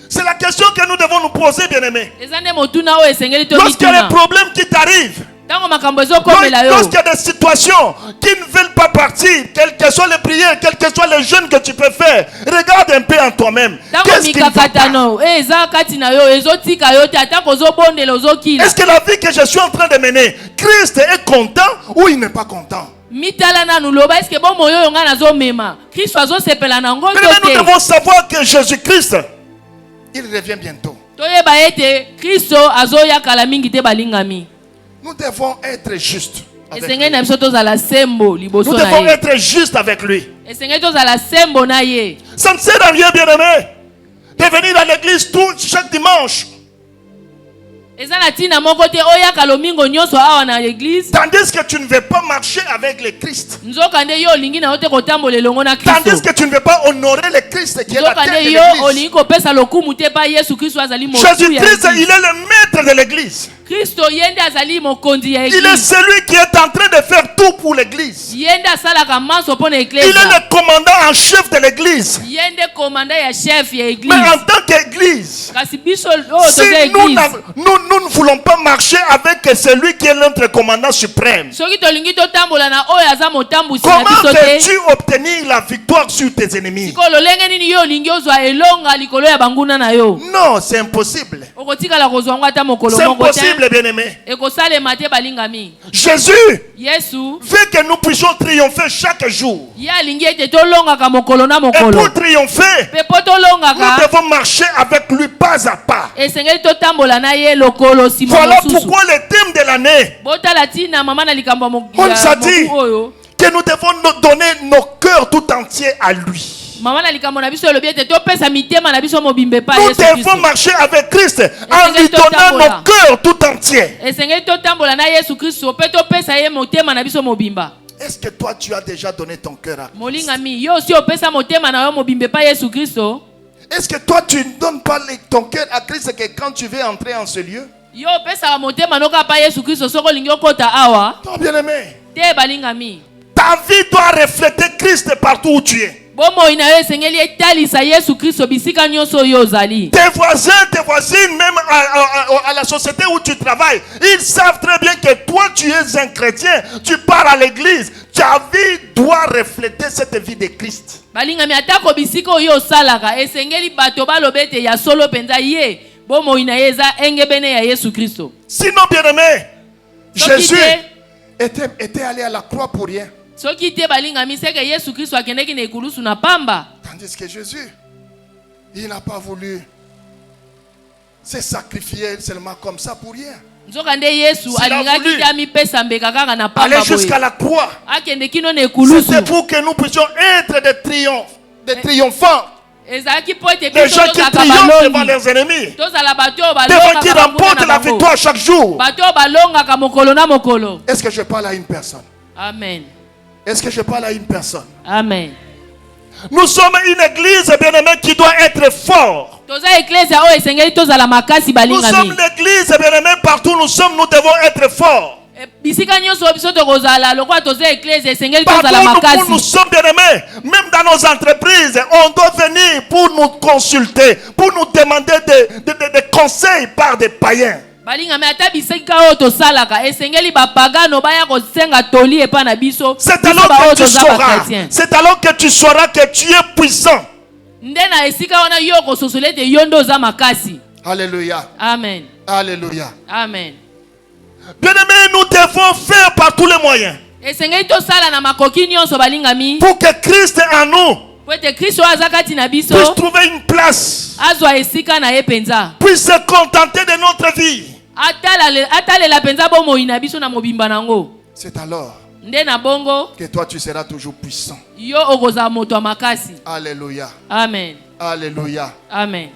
C'est la question que nous devons nous poser, bien-aimés. eza nde motuna oyo esengeli Lorsqu'il y a des tobituna. problèmes qui t'arrivent, ntango makambo ezokomela yo. lorsqu'il y a des situations qui ne veulent pas partir, quelles que soient les prières, quels que soient les jeûnes que tu peux faire, regarde un peu en toi-même. ntango Qu'est-ce qui ne va pas? mikakatano eza kati na yo ezotika yo te atako ozobondela ozokila. Est-ce que la vie que je suis en train de mener, Christ est content ou il n'est pas content? mitala nanu loba eske bomoi oyo ngai nazomema Kristo azosepela nango Mais to nous te. devons savoir que Jésus-Christ, il revient bientôt. toyeba ete Kristo azoya kala mingi te balingami. Nous devons être justes avec esengeli na lui. biso tozala sembo liboso Nous na devons ye. être justes avec lui. esengeli tozala sembo na ye. Ça ne sert à rien, bien-aimé, de venir à l'église chaque dimanche, eza na ntina moko te oyaka lomingo nyonso awa na eglise tandis que tu ne veux pas marcher avec le Christ. nzoka nde yo olingi na yo te kotambola elongo na Tandis Kristo. que tu ne veux pas honorer le Christ qui est la nzoka tête nde de yo l'église. olingi kopesa lokumu te pa Yesu Kristo azali motu ya Jésus-Christ, il eglise. est le maître de l'église. Kristo ye nde azali mokonzi ya Il est eglise. celui qui est en train de faire tout pour l'église. ye nde asalaka manso mpo na Il est eklezia. le commandant en chef de l'église. ye nde komanda ya chef ya Mais eglise. en tant qu'église, kasi biso oyo si toza nous, eglise nous ne voulons pas marcher avec celui qui est notre commandant suprême, soki tolingi totambola na oyo aza motambusi na comment biso te veux-tu obtenir la victoire sur tes ennemis? sikoyo lolenge nini yo olingi ozwa elonga likolo ya banguna na yo. Non, c'est impossible. okotikala kozwa ngo ata mokolo C'est moko te. impossible, bien-aimé. ekosalema te balingami. Jésus yesu veut que nous puissions triompher chaque jour. ye alingi ete tolongaka mokolo na Et mokolo. pour triompher, mpe po nous tolongaka devons marcher avec lui pas à pas. esengeli totambola na ye lokolo nsima Voilà mosusu. pourquoi le thème de l'année, botala ntina mama na likambo ya on nous a mobu dit oyo que nous devons nous donner nos cœurs tout entiers à lui. Nous devons marcher avec Christ en lui donnant nos cœurs tout entiers. Est-ce que toi tu as déjà donné ton cœur à Christ? Est-ce que toi tu ne donnes pas ton cœur à Christ que quand tu veux entrer en ce lieu? Non, bien-aimé. Ta vie doit refléter Christ partout où tu es. Tes voisins, tes voisines, même à la société où tu travailles, ils savent très bien que toi tu es un chrétien, tu pars à l'église. Ta vie doit refléter cette vie de Christ. Sinon, bien-aimé, Jésus était allé à la croix pour rien. Tandis que Jésus, il n'a pas voulu se sacrifier seulement comme ça pour rien. S'il a voulu aller jusqu'à la croix, c'était pour que nous puissions être des triomphants. Les gens qui triomphent devant leurs ennemis, devant qui remportent la victoire chaque jour. Est-ce que je parle à une personne? Amen. Est-ce que je parle à une personne? Amen. Nous sommes une église, bien-aimée, qui doit être forte. Nous sommes l'église, bien-aimée, partout nous sommes, nous devons être forts. Partout où nous sommes, bien-aimés, même dans nos entreprises, on doit venir pour nous consulter, pour nous demander des conseils par des païens. C'est alors que tu sauras que tu es puissant. Alléluia. Amen. Alléluia. Amen. Bien-aimés, nous devons faire par tous les moyens pour que Christ en nous puisse trouver une place, puisse se contenter de notre vie. C'est alors que toi tu seras toujours puissant. Alléluia. Amen. Alléluia. Amen.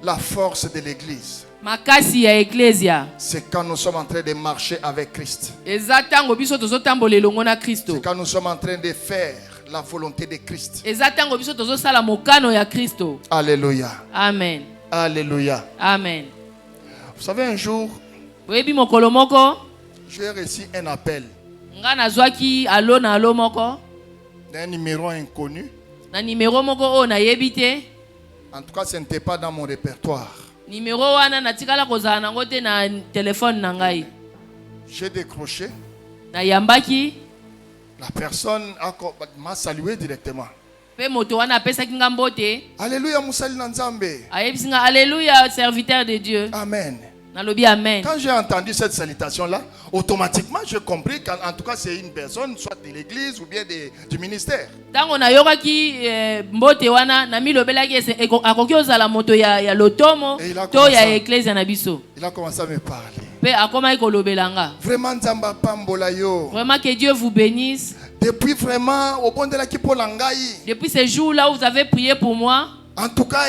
La force de l'église, c'est quand nous sommes en train de marcher avec Christ. C'est quand nous sommes en train de faire la volonté de Christ. Alléluia. Amen. Alléluia. Amen. Vous savez, un jour, j'ai reçu un appel d'un numéro inconnu. En tout cas, ce n'était pas dans mon répertoire. J'ai décroché. La personne m'a salué directement. Alléluia, Moussali Nanzambe. Alléluia, serviteur de Dieu. Amen. Amen. Quand j'ai entendu cette salutation-là, automatiquement j'ai compris qu'en tout cas c'est une personne, soit de l'église ou bien du ministère. Et il a commencé à me parler. Vraiment, Nzamba Pambola yo. Vraiment que Dieu vous bénisse. Depuis vraiment au bon de la Kipolangai. Depuis ces jours-là où vous avez prié pour moi. En tout cas,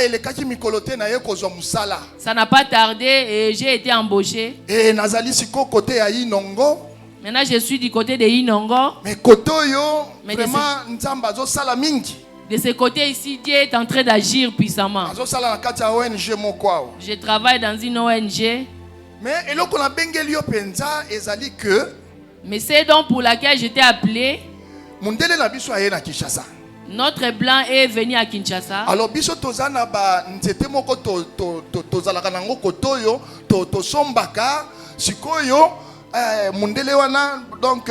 ça n'a pas tardé et j'ai été embauché. Et Nazali siko côté à Inongo. Maintenant je suis du côté de Inongo. Mais côté yo, vraiment Nzamba zo sala mingi. De ce côté ici, Dieu est en train d'agir puissamment. Je travaille dans une ONG. Mais c'est donc pour laquelle j'étais appelé. Notre blanc est venu à Kinshasa. Alors, biso tozana ba nzete moko tozalaka nango kotoyo tosombaka sikoyo mundele wana donc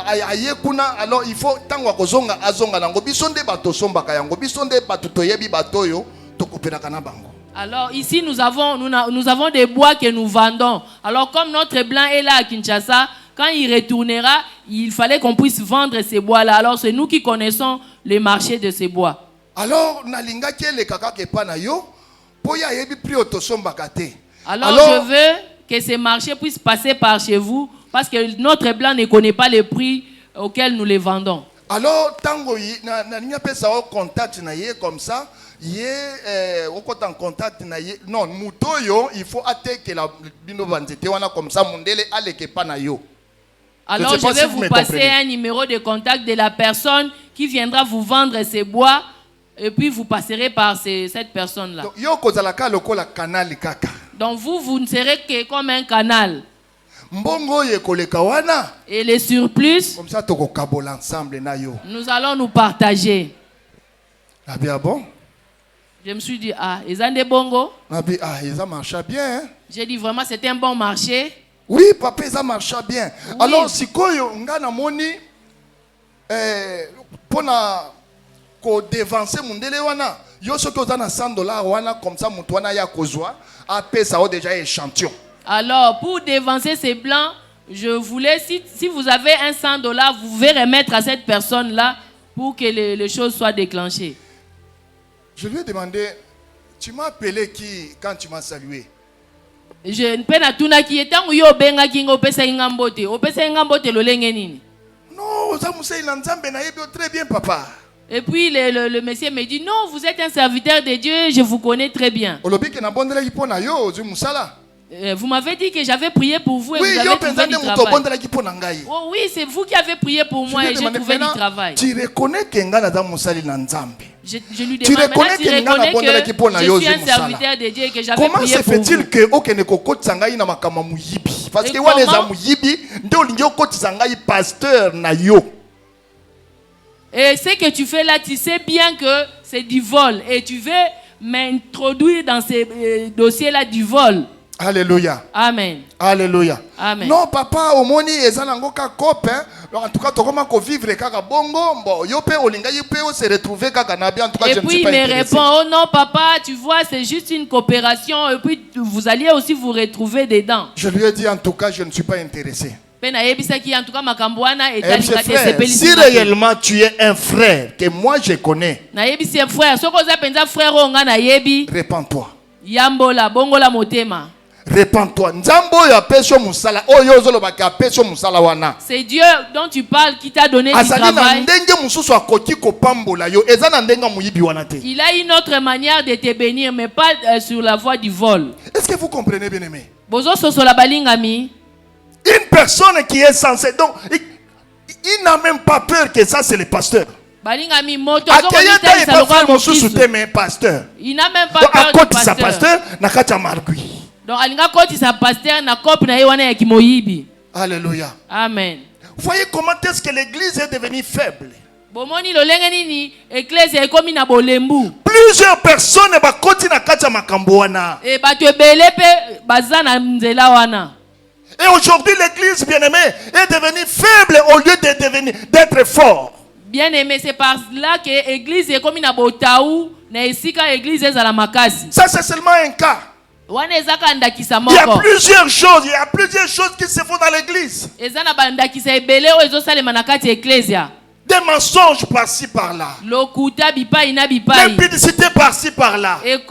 ayekuna alors il faut tangwa kozonga azonga nango biso nde bato sombaka yango biso nde bato toyebi batoyo tokopelaka na bango. Alors ici nous avons des bois que nous vendons. Alors comme notre blanc est là à Kinshasa, quand il retournera, il fallait qu'on puisse vendre ces bois-là. Alors c'est nous qui connaissons le marché de ces bois. Alors je veux que ces marchés puissent passer par chez vous parce que notre blanc ne connaît pas le prix auquel nous les vendons. Alors, tango na pesa au contact na ye comme ça, au côté en contact na ye, non, mutoyo, il faut attaquer la bino banzete wana comme ça mundele aleke pa na yo. Alors je vais vous passer un numéro de contact de la personne qui viendra vous vendre ces bois et puis vous passerez par cette personne-là. Donc yo kozalaka lokola canal kaka. Donc vous ne serez que comme un canal. Mbongo ye koleka wana. Et les surplus, comme ça toko kabola ensemble na yo. Nous allons nous partager. Ah bien bon. Je me suis dit ils ont des bongos. Ils ont marché bien. Hein? J'ai dit vraiment c'est un bon marché. Oui, papa, ça marche bien. Oui. Alors, si koyo ngana moni pona ko devancer mundele wana, yo so ko na $100 wana comme ça mutu wana ya kozwa, apé ça déjà échantillon. Alors, pour dévancer ces blancs, je voulais si vous avez un $100, vous pouvez remettre à cette personne-là pour que les choses soient déclenchées. Je lui ai demandé, tu m'as appelé qui quand tu m'as salué? Je ne peux pas tout qui est tant yo benga kingo pesa ingambote opesa ingambote lolenge nini. Non, ça musa inanzambe na yebio très bien papa. Et puis le monsieur me dit non, vous êtes un serviteur de Dieu, je vous connais très bien. Olobiki na bondela ipona yo zu musala. Vous m'avez dit que j'avais prié pour vous et oui, vous avez trouvé du travail. Oh oui, c'est vous qui avez prié pour moi et j'ai trouvé du travail. Tu reconnais que nga na musali na nzambe. Je lui demande, tu reconnais que je suis un serviteur de Dieu et que j'avais prié pour vous. Comment se fait-il que okene kokotisa ngai na makama muyibi? Parce que wana za muyibi nde olingi okotisa ngai pasteur na yo. Et ce que tu fais là, tu sais bien que c'est du vol et tu veux m'introduire dans ces dossiers-là du vol. Alléluia. Amen. Alléluia. Amen. Non, papa, au moni, ezanango ka copain. En tout cas, tu comment qu'on vivre kaka bongo, bon, yo pe olinga yo pe se retrouver kaka na bien. En tout cas, et je ne puis suis pas il me intéressé. répond, oh non, papa, tu vois, c'est juste une coopération. Et puis vous alliez aussi vous retrouver dedans. Je lui ai dit, en tout cas, je ne suis pas intéressé. En tout cas, Makambouana et frère, si réellement tu es un frère que moi je connais, répands-toi. Yambola, bongola motema. Répands-toi. Nzambo ya peso musala. Oyo zolo baka peso musala wana. C'est Dieu dont tu parles qui t'a donné du travail. Il a une autre manière de te bénir, mais pas sur la voie du vol. Est-ce que vous comprenez, bien aimé? Bozo sosola balingami. Une personne qui est censée, donc, il n'a même pas peur que ça c'est le pasteur. Balingami moto. Pasteur. Il n'a même pas peur du pasteur. Pasteur na kacha margui. Donc alinga koti sa pasteur na kopi na yewana ya kimoyibi. Alléluia. Amen. Vous voyez comment est-ce que l'église est devenue faible? Bomoni lolenge nini église ekomi na bolembu. Plusieurs personnes ba koti na kacha makambo wana. Et bato ebele pe bazana nzela wana. Et aujourd'hui l'église bien-aimée est devenue faible au lieu d'être fort. Bien-aimé, c'est par là que l'église est comme une botaou, na esika église est à la makasi. Ça c'est seulement un cas. Il y a plusieurs choses qui se font dans l'église. Des mensonges par-ci par-là. L'impudicité par-ci par-là. Non,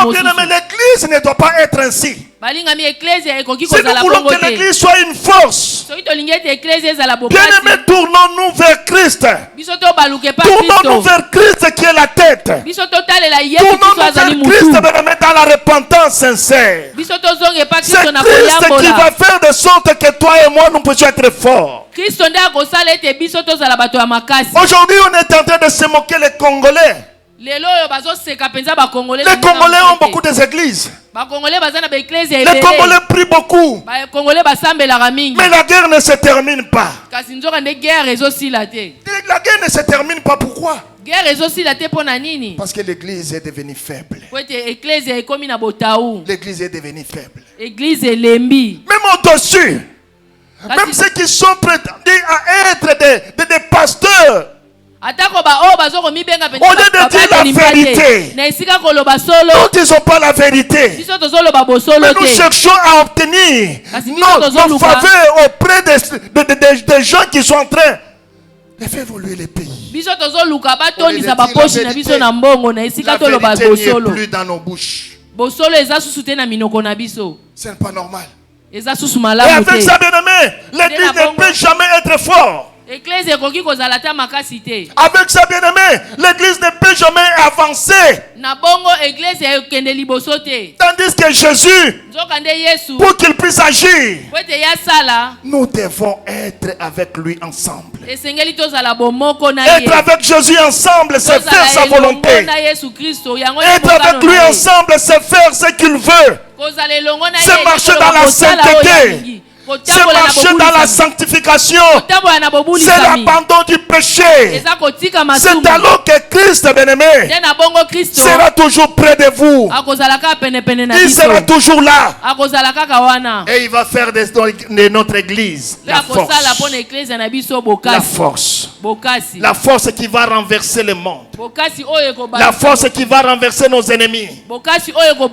bien aimé, l'église ne doit pas être ainsi. Si nous voulons que l'église soit une force, bien aimé, tournons-nous vers Christ. Tournons-nous vers Christ qui est la tête. Tournons-nous vers Christ dans la repentance sincère. C'est Christ qui va faire de sorte que toi et moi nous puissions être forts. Aujourd'hui on est en train de se moquer les Congolais. Les Congolais ont beaucoup d'églises. Les Congolais prient beaucoup. Mais la guerre ne se termine pas. La guerre ne se termine pas. Pourquoi? Parce que l'église est devenue faible. L'église est devenue faible. Même au-dessus. Même ceux qui sont prétendus à être des pasteurs. Au lieu de dire la vérité, donc ils n'ont pas la vérité. Mais nous cherchons à obtenir nos faveurs auprès des gens qui sont en train de faire évoluer les pays. La vérité n'est plus dans nos bouches. Ce n'est pas normal. eza susu Et malamu avec te. ça, bien-aimé, l'église ne peut jamais être forte. Église ekoki kozala ta makasi te. Avec ça, bien-aimé, l'église ne peut jamais avancer. Na bongo église ekende liboso te. Tandis que Jésus, Nzokande Yesu pour qu'il puisse agir, po ete ya sala nous devons être avec lui ensemble. esengeli tozala bomoko na ye. Être avec Jésus ensemble, c'est faire sa volonté. na Yesu Kristo yango Être avec lui ensemble, c'est faire ce qu'il veut. kozala elongo na ye. C'est marcher dans la sainteté. C'est marcher dans la sanctification. C'est l'abandon du péché. C'est alors que Christ, bien-aimé, sera toujours près de vous. Il sera toujours là. Et il va faire de notre église la force. La force. La force qui va renverser le monde. La force qui va renverser nos ennemis.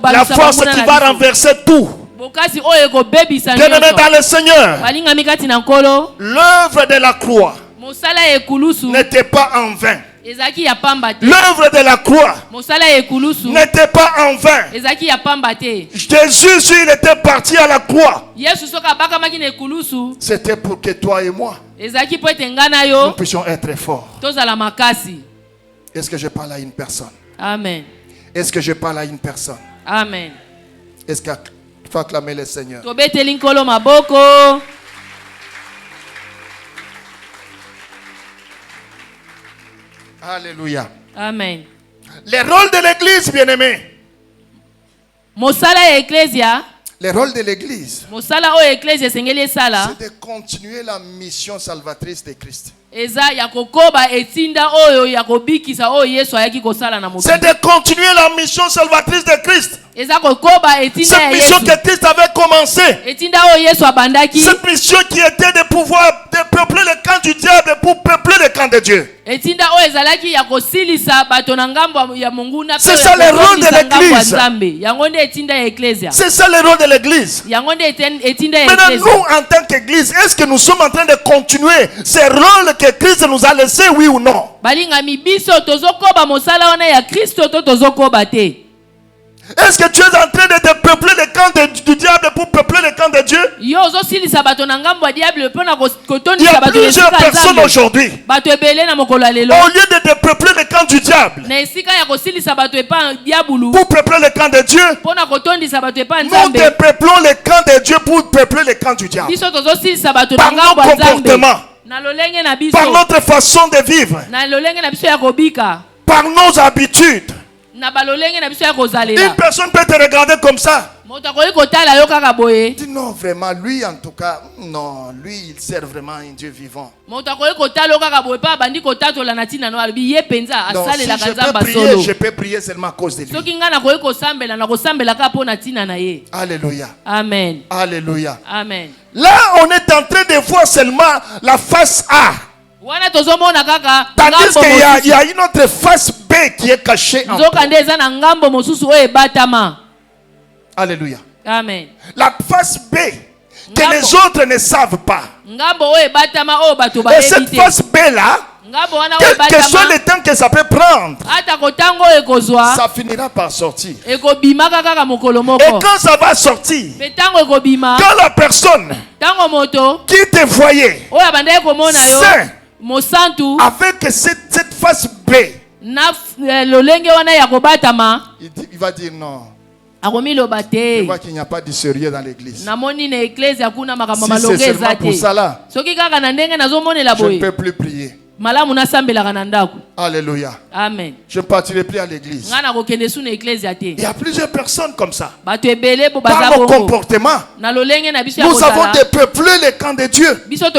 La force qui va renverser tout. Bien-aimé dans le Seigneur, l'œuvre de la croix n'était pas en vain. L'œuvre de la croix n'était pas en vain. Jésus, il était parti à la croix. C'était pour que toi et moi, nous puissions être forts. Est-ce que je parle à une personne? Amen. Est-ce que je parle à une personne? Amen. Est-ce qu'il faut acclamer le Seigneur? Alléluia. Amen. Les rôles de l'église, bien-aimé. Mosala ecclesia. Les rôles de l'église, Mosala o ecclesia sengeli sala. c'est de continuer la mission salvatrice de Christ. Eza yakokoba etinda oyo yakobikisa oyo Yesu ayaki kosala na mokili. C'est de continuer la mission salvatrice de Christ. Eza kokoba etinda Cette ya mission Yesu. que Christ avait commencé. Etinda oyo Yesu abandaki. Cette mission qui était de pouvoir de peupler le camp du diable pour peupler le camp de Dieu. Etinda oyo ezalaki ya kosilisa bato na ngambo ya munguna. C'est ça le rôle de l'église. Yango nde etinda ya ecclesia. C'est ça le rôle de l'église. Yango nde etinda ya Maintenant, ecclesia. nous, en tant qu'église, est-ce que nous sommes en train de continuer ces rôles que Christ nous a laissés, oui ou non? Balingami biso tozokoba mosala wana ya Kristo to tozokoba te. Est-ce que tu es en train de te peupler le camp du diable pour peupler le camp de Dieu? Il y a plusieurs personnes aujourd'hui. Au lieu de te peupler le camp du diable pour peupler le camp de Dieu, nous te peuplons le camp de Dieu pour peupler le camp du diable. Par nos comportements, par notre façon de vivre, par nos habitudes. Une personne peut te regarder comme ça. Dis non, vraiment, lui en tout cas, non, lui il sert vraiment un Dieu vivant. Donc si je peux prier seulement à cause de lui. Alléluia. Amen. Alléluia. Amen. Là, on est en train de voir seulement la face A. Tandis qu'il y a une autre face B qui est cachée en toi. Alléluia. Amen. La face B que les autres ne savent pas. Et cette face B là, quel que soit le temps que ça peut prendre, ça finira par sortir. Et quand ça va sortir, quand la personne qui te voyait avec cette face B, il va dire non. Je vois qu'il n'y a pas de sérieux dans l'église. Si c'est seulement pour ça là, je ne peux plus prier. Alléluia. Amen. Je ne partirai plus à l'église. Il y a plusieurs personnes comme ça. Par nos comportements, nous avons dépeuplé le camp de Dieu pour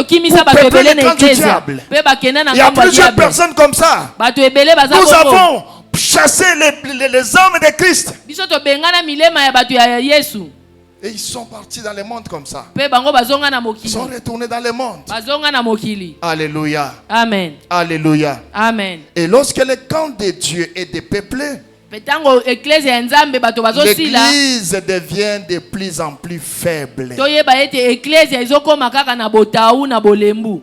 peupler le camp du diable. Il y a plusieurs personnes comme ça. Nous avons chassé les hommes de Christ. Et ils sont partis dans le monde comme ça. Ils sont retournés dans le monde. Alléluia. Amen. Alléluia. Amen. Et lorsque le camp de Dieu est dépeuplé, l'église devient de plus en plus faible.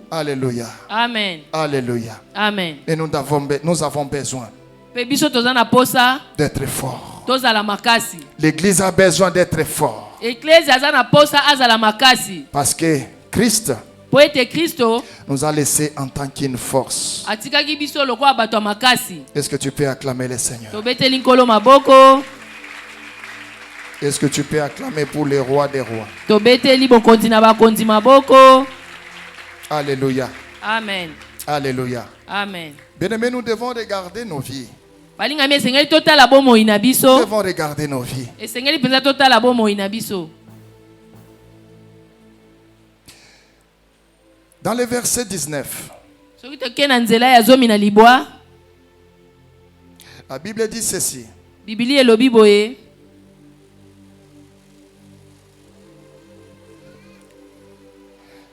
Alléluia. Amen. Alléluia. Amen. Et nous avons besoin d'être forts. L'église a besoin d'être fort. Ecclesia aza na posa azala makasi. Parce que Christ Po ete Kristo nous a laissé en tant qu'une force. atikaki biso lokola bato ya makasi. Est-ce que tu peux acclamer le Seigneur? Tobeteli nkolo maboko. Est-ce que tu peux acclamer pour le roi des rois? Tobeteli bokonzi na bakonzi maboko. Alléluia. Amen. Alléluia. Amen. Bien-aimés, nous devons regarder nos vies. Balingami esengeli totala bomoi na Nous biso. devons regarder nos vies. Esengeli mpenza totala bomoi na biso. Dans le verset 19, Soki toke na nzela ya zomi na libwa, la Bible dit ceci. Bibili elobi boye.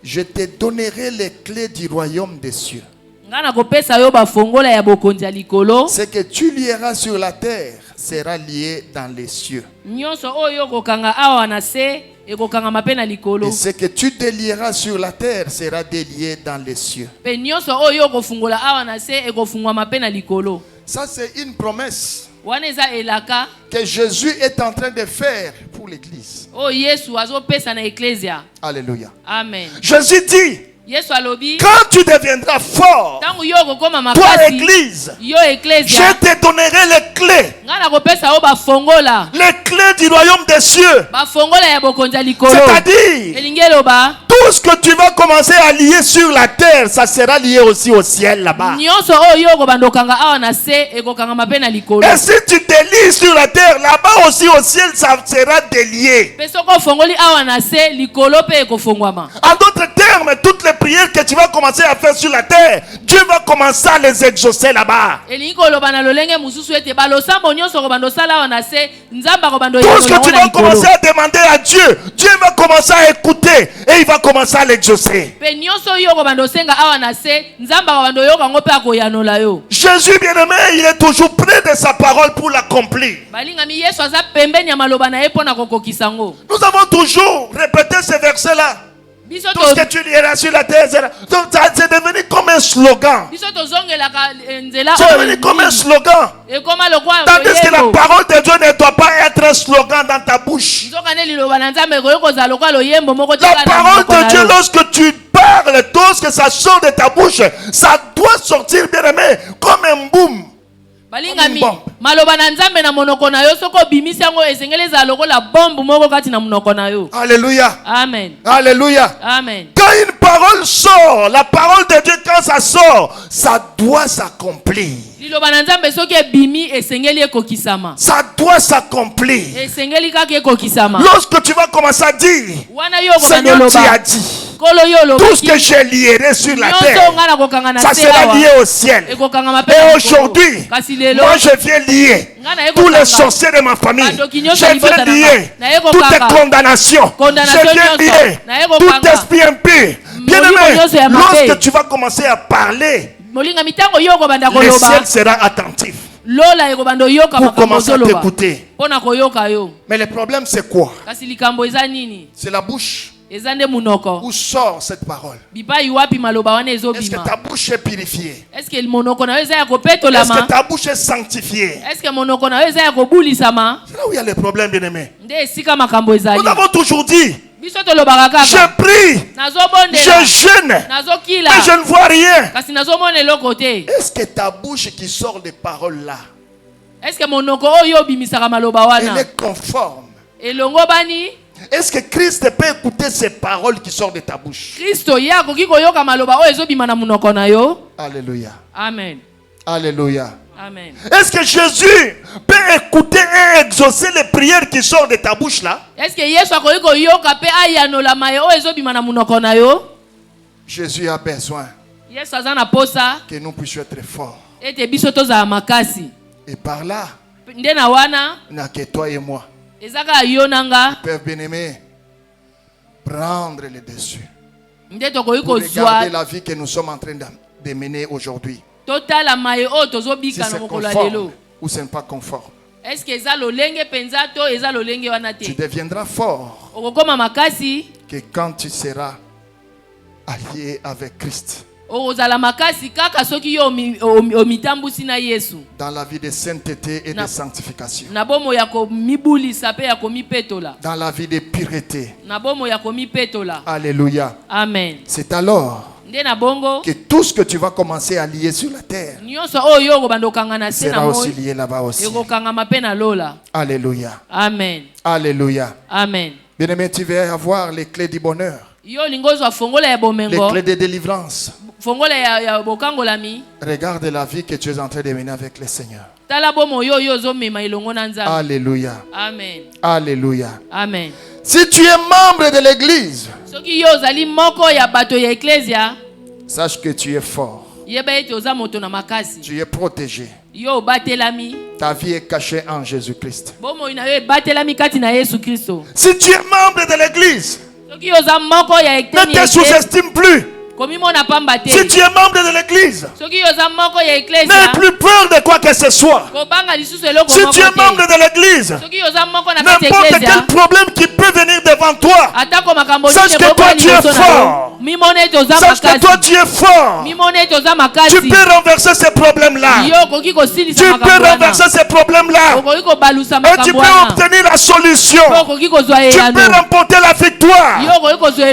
Je te donnerai les clés du royaume des cieux. Nga na kopesa yo bafongola ya bokonzi ya likolo. Ce que tu lieras sur la terre sera lié dans les cieux. Nyonso oyo kokanga awa na se ekokanga mape na likolo. Et ce que tu délieras sur la terre sera délié dans les cieux. Pe nyonso oyo kofungola awa na se ekofungwa mape na likolo. Ça, c'est une promesse Wana eza elaka que Jésus est en train de faire pour l'église. o Yesu azopesa na eklesia. Alléluia. Amen. Jésus dit, Yesu alobi quand tu deviendras fort, tangu yo kokoma toi makasi église, yo je eklesia te donnerai les clés. nga na kopesa yo bafongola Les clés du royaume des cieux. bafongola ya bokonzi ya likolo. C'est-à-dire, Elingi eloba tout ce que tu vas commencer à lier sur la terre, ça sera lié aussi au ciel là-bas. nyonso oyo okobanda okanga awa na se ekokanga mape na likolo. Et si tu délies sur la terre, là-bas aussi au ciel, ça sera délié. Pe soko ofongoli awa na se likolo mpe ekofongwama. En d'autres termes, toutes les prières que tu vas commencer à faire sur la terre, Dieu va commencer à les exaucer là-bas. Elingi koloba na lolenge mosusu ete balosambo nyonso okobanda osala awa na se nzambe akobanda Tout ce que oyangola tu na vas likolo. commencer à demander à Dieu, Dieu va commencer à écouter et il va commencer à l'exaucer. Pe nyonso oyo okobanda osenga awa na se nzambe akobanda oyoka yango mpe akoyanola yo. Jésus bien-aimé, il est toujours près de sa parole pour l'accomplir. Balingami Yesu aza pembeni ya maloba na ye mpo na kokokisa yango. Nous avons toujours répété ce verset-là. Biso Tout ce que tu lieras sur la terre, donc ça c'est devenu comme un slogan. tozongelaka nzela C'est devenu comme un slogan. ekoma lokwa Tandis que la parole de Dieu ne doit pas être un slogan dans ta bouche. nzoka ne liloba na nzambe ekoki kozala lokwa loyembo moko La parole de Dieu, lorsque tu parles, lorsque ça sort de ta bouche, ça doit sortir, bien aimé, comme un boom. balingami maloba na nzambe na monoko na yo soko obimisi yango esengeli ezala lokola bombe moko kati na monoko na yo. Alléluia. Amen. Alléluia. Amen. Quand une parole sort, la parole de Dieu, quand ça sort, ça doit s'accomplir. liloba na nzambe soki ebimi esengeli ekokisama. Ça doit s'accomplir. Esengeli kaka ekokisama. Lorsque tu vas commencer à dire, wana yo Seigneur, tu as dit, kolo yo tout ce que je lierai sur la terre, ça sera lié au ciel. Et aujourd'hui, moi je viens lier tous les sorciers de ma famille. Je viens lier toutes les condamnations. Je viens lier tout esprit impur. Bien aimé, lorsque tu vas commencer à parler, le ciel sera attentif pour commencer à t'écouter. Mais le problème c'est quoi? C'est la bouche. Où sort cette parole? Est-ce que ta bouche est purifiée? Est-ce que ta bouche est sanctifiée? C'est là où il y a le problème, bien aimé. Nous avons toujours dit, je prie, je jeûne, mais je ne vois rien. Est-ce que ta bouche qui sort des paroles là, elle est conforme? Est-ce que Christ peut écouter ces paroles qui sortent de ta bouche? Alléluia. Amen. Alléluia. Amen. Est-ce que Jésus peut écouter et exaucer les prières qui sortent de ta bouche là? Est-ce que Yesu akoki koyoka pe ayanola maye oyo ezobima na munoko na yo? Jésus a besoin Yesu aza na posa que nous puissions être forts. ete biso tozala makasi. Et par là, Nde na wana il n'y a que toi et moi ezaka yo nanga qui peuvent, bien-aimés, prendre le dessus nde tokoki pour regarder kozwa la vie que nous sommes en train de mener aujourd'hui. totala maye oyo Si tozobika na c'est mokolo ya conforme lelo. ou c'est pas conforme. Est-ce que eza lolenge penza to eza lolenge wana Tu te? deviendras fort Okokoma makasi que quand tu seras allié avec Christ. ozala makasi kaka soki yo omitambusi na Yesu. Dans la vie de sainteté et de sanctification. Na bomo ya komibulisa pe ya komipetola. Dans la vie de pureté. Na bomo ya komipetola. Alléluia. Amen. C'est alors que tout ce que tu vas commencer à lier sur la terre sera aussi lié là-bas aussi. Alléluia. Amen. Alléluaïa. Amen. Bien-aimé, tu vas avoir les clés du bonheur. Les clés de délivrance. Regarde la vie que tu es en train de mener avec le Seigneur. Alléluia. Amen. Alléluia. Amen. Si tu es membre de l'église, sache que tu es fort. Tu es protégé. Ta vie est cachée en Jésus-Christ. Si tu es membre de l'église, ne te sous-estime plus. Si tu es membre de l'église, n'aie plus peur de quoi que ce soit. Si tu es membre de l'église, n'importe quel problème qui peut venir devant toi, sache que toi tu es fort. Sache que toi tu es fort. Tu peux renverser ces problèmes-là. Tu peux renverser ces problèmes-là. Et tu peux obtenir la solution. Tu peux remporter la victoire.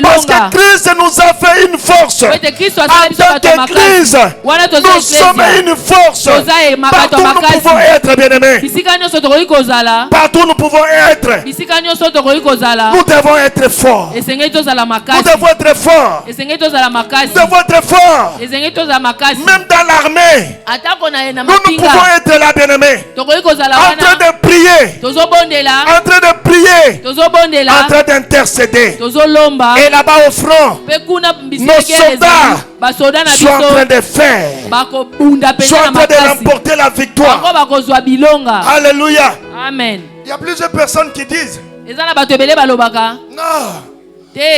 Parce que Christ nous a fait une force. En tant qu'Église, nous sommes une force. Partout nous pouvons être, bien-aimés. Partout nous pouvons être. Nous devons être forts. Nous devons être forts. Nous devons être forts. Même dans l'armée, nous pouvons être là, bien-aimés. En train de prier. En train de prier. En train d'intercéder. Et là-bas au front, nos soldats sont en train de faire, sont en train de remporter la victoire. Alléluia. Amen. Il y a plusieurs personnes qui disent non,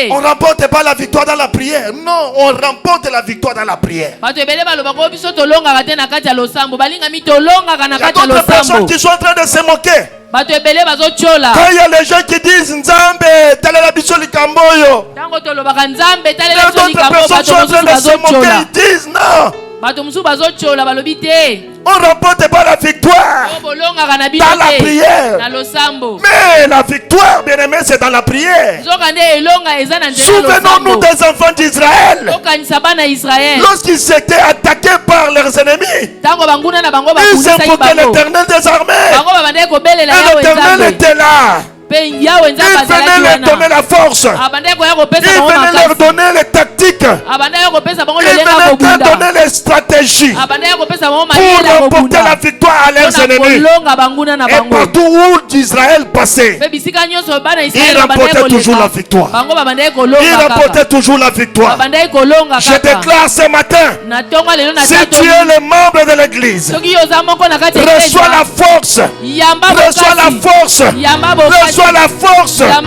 on ne remporte pas la victoire dans la prière. Non, on remporte la victoire dans la prière. Il y a d'autres personnes qui sont en train de se moquer. Quand il y a les gens qui disent Nzambe, telle la biso likamboyo. D'autres personnes sont en train de se moquer. Ils disent non. On ne remporte pas la victoire dans la prière. Mais la victoire, bien aimé, c'est dans la prière. Souvenons-nous des enfants d'Israël. Lorsqu'ils s'étaient attaqués par leurs ennemis, ils invoquaient l'Éternel des armées. Et l'Éternel était là. Il venait leur donner la force. Il venait leur donner les tactiques. Il venait leur donner les stratégies pour remporter la victoire à leurs ennemis. Et partout où Israël passait, il remportait toujours la victoire. Il remportait toujours la victoire. Je déclare ce matin, si tu es le membre de l'église, reçois la force. Reçois la force. Reçois la force à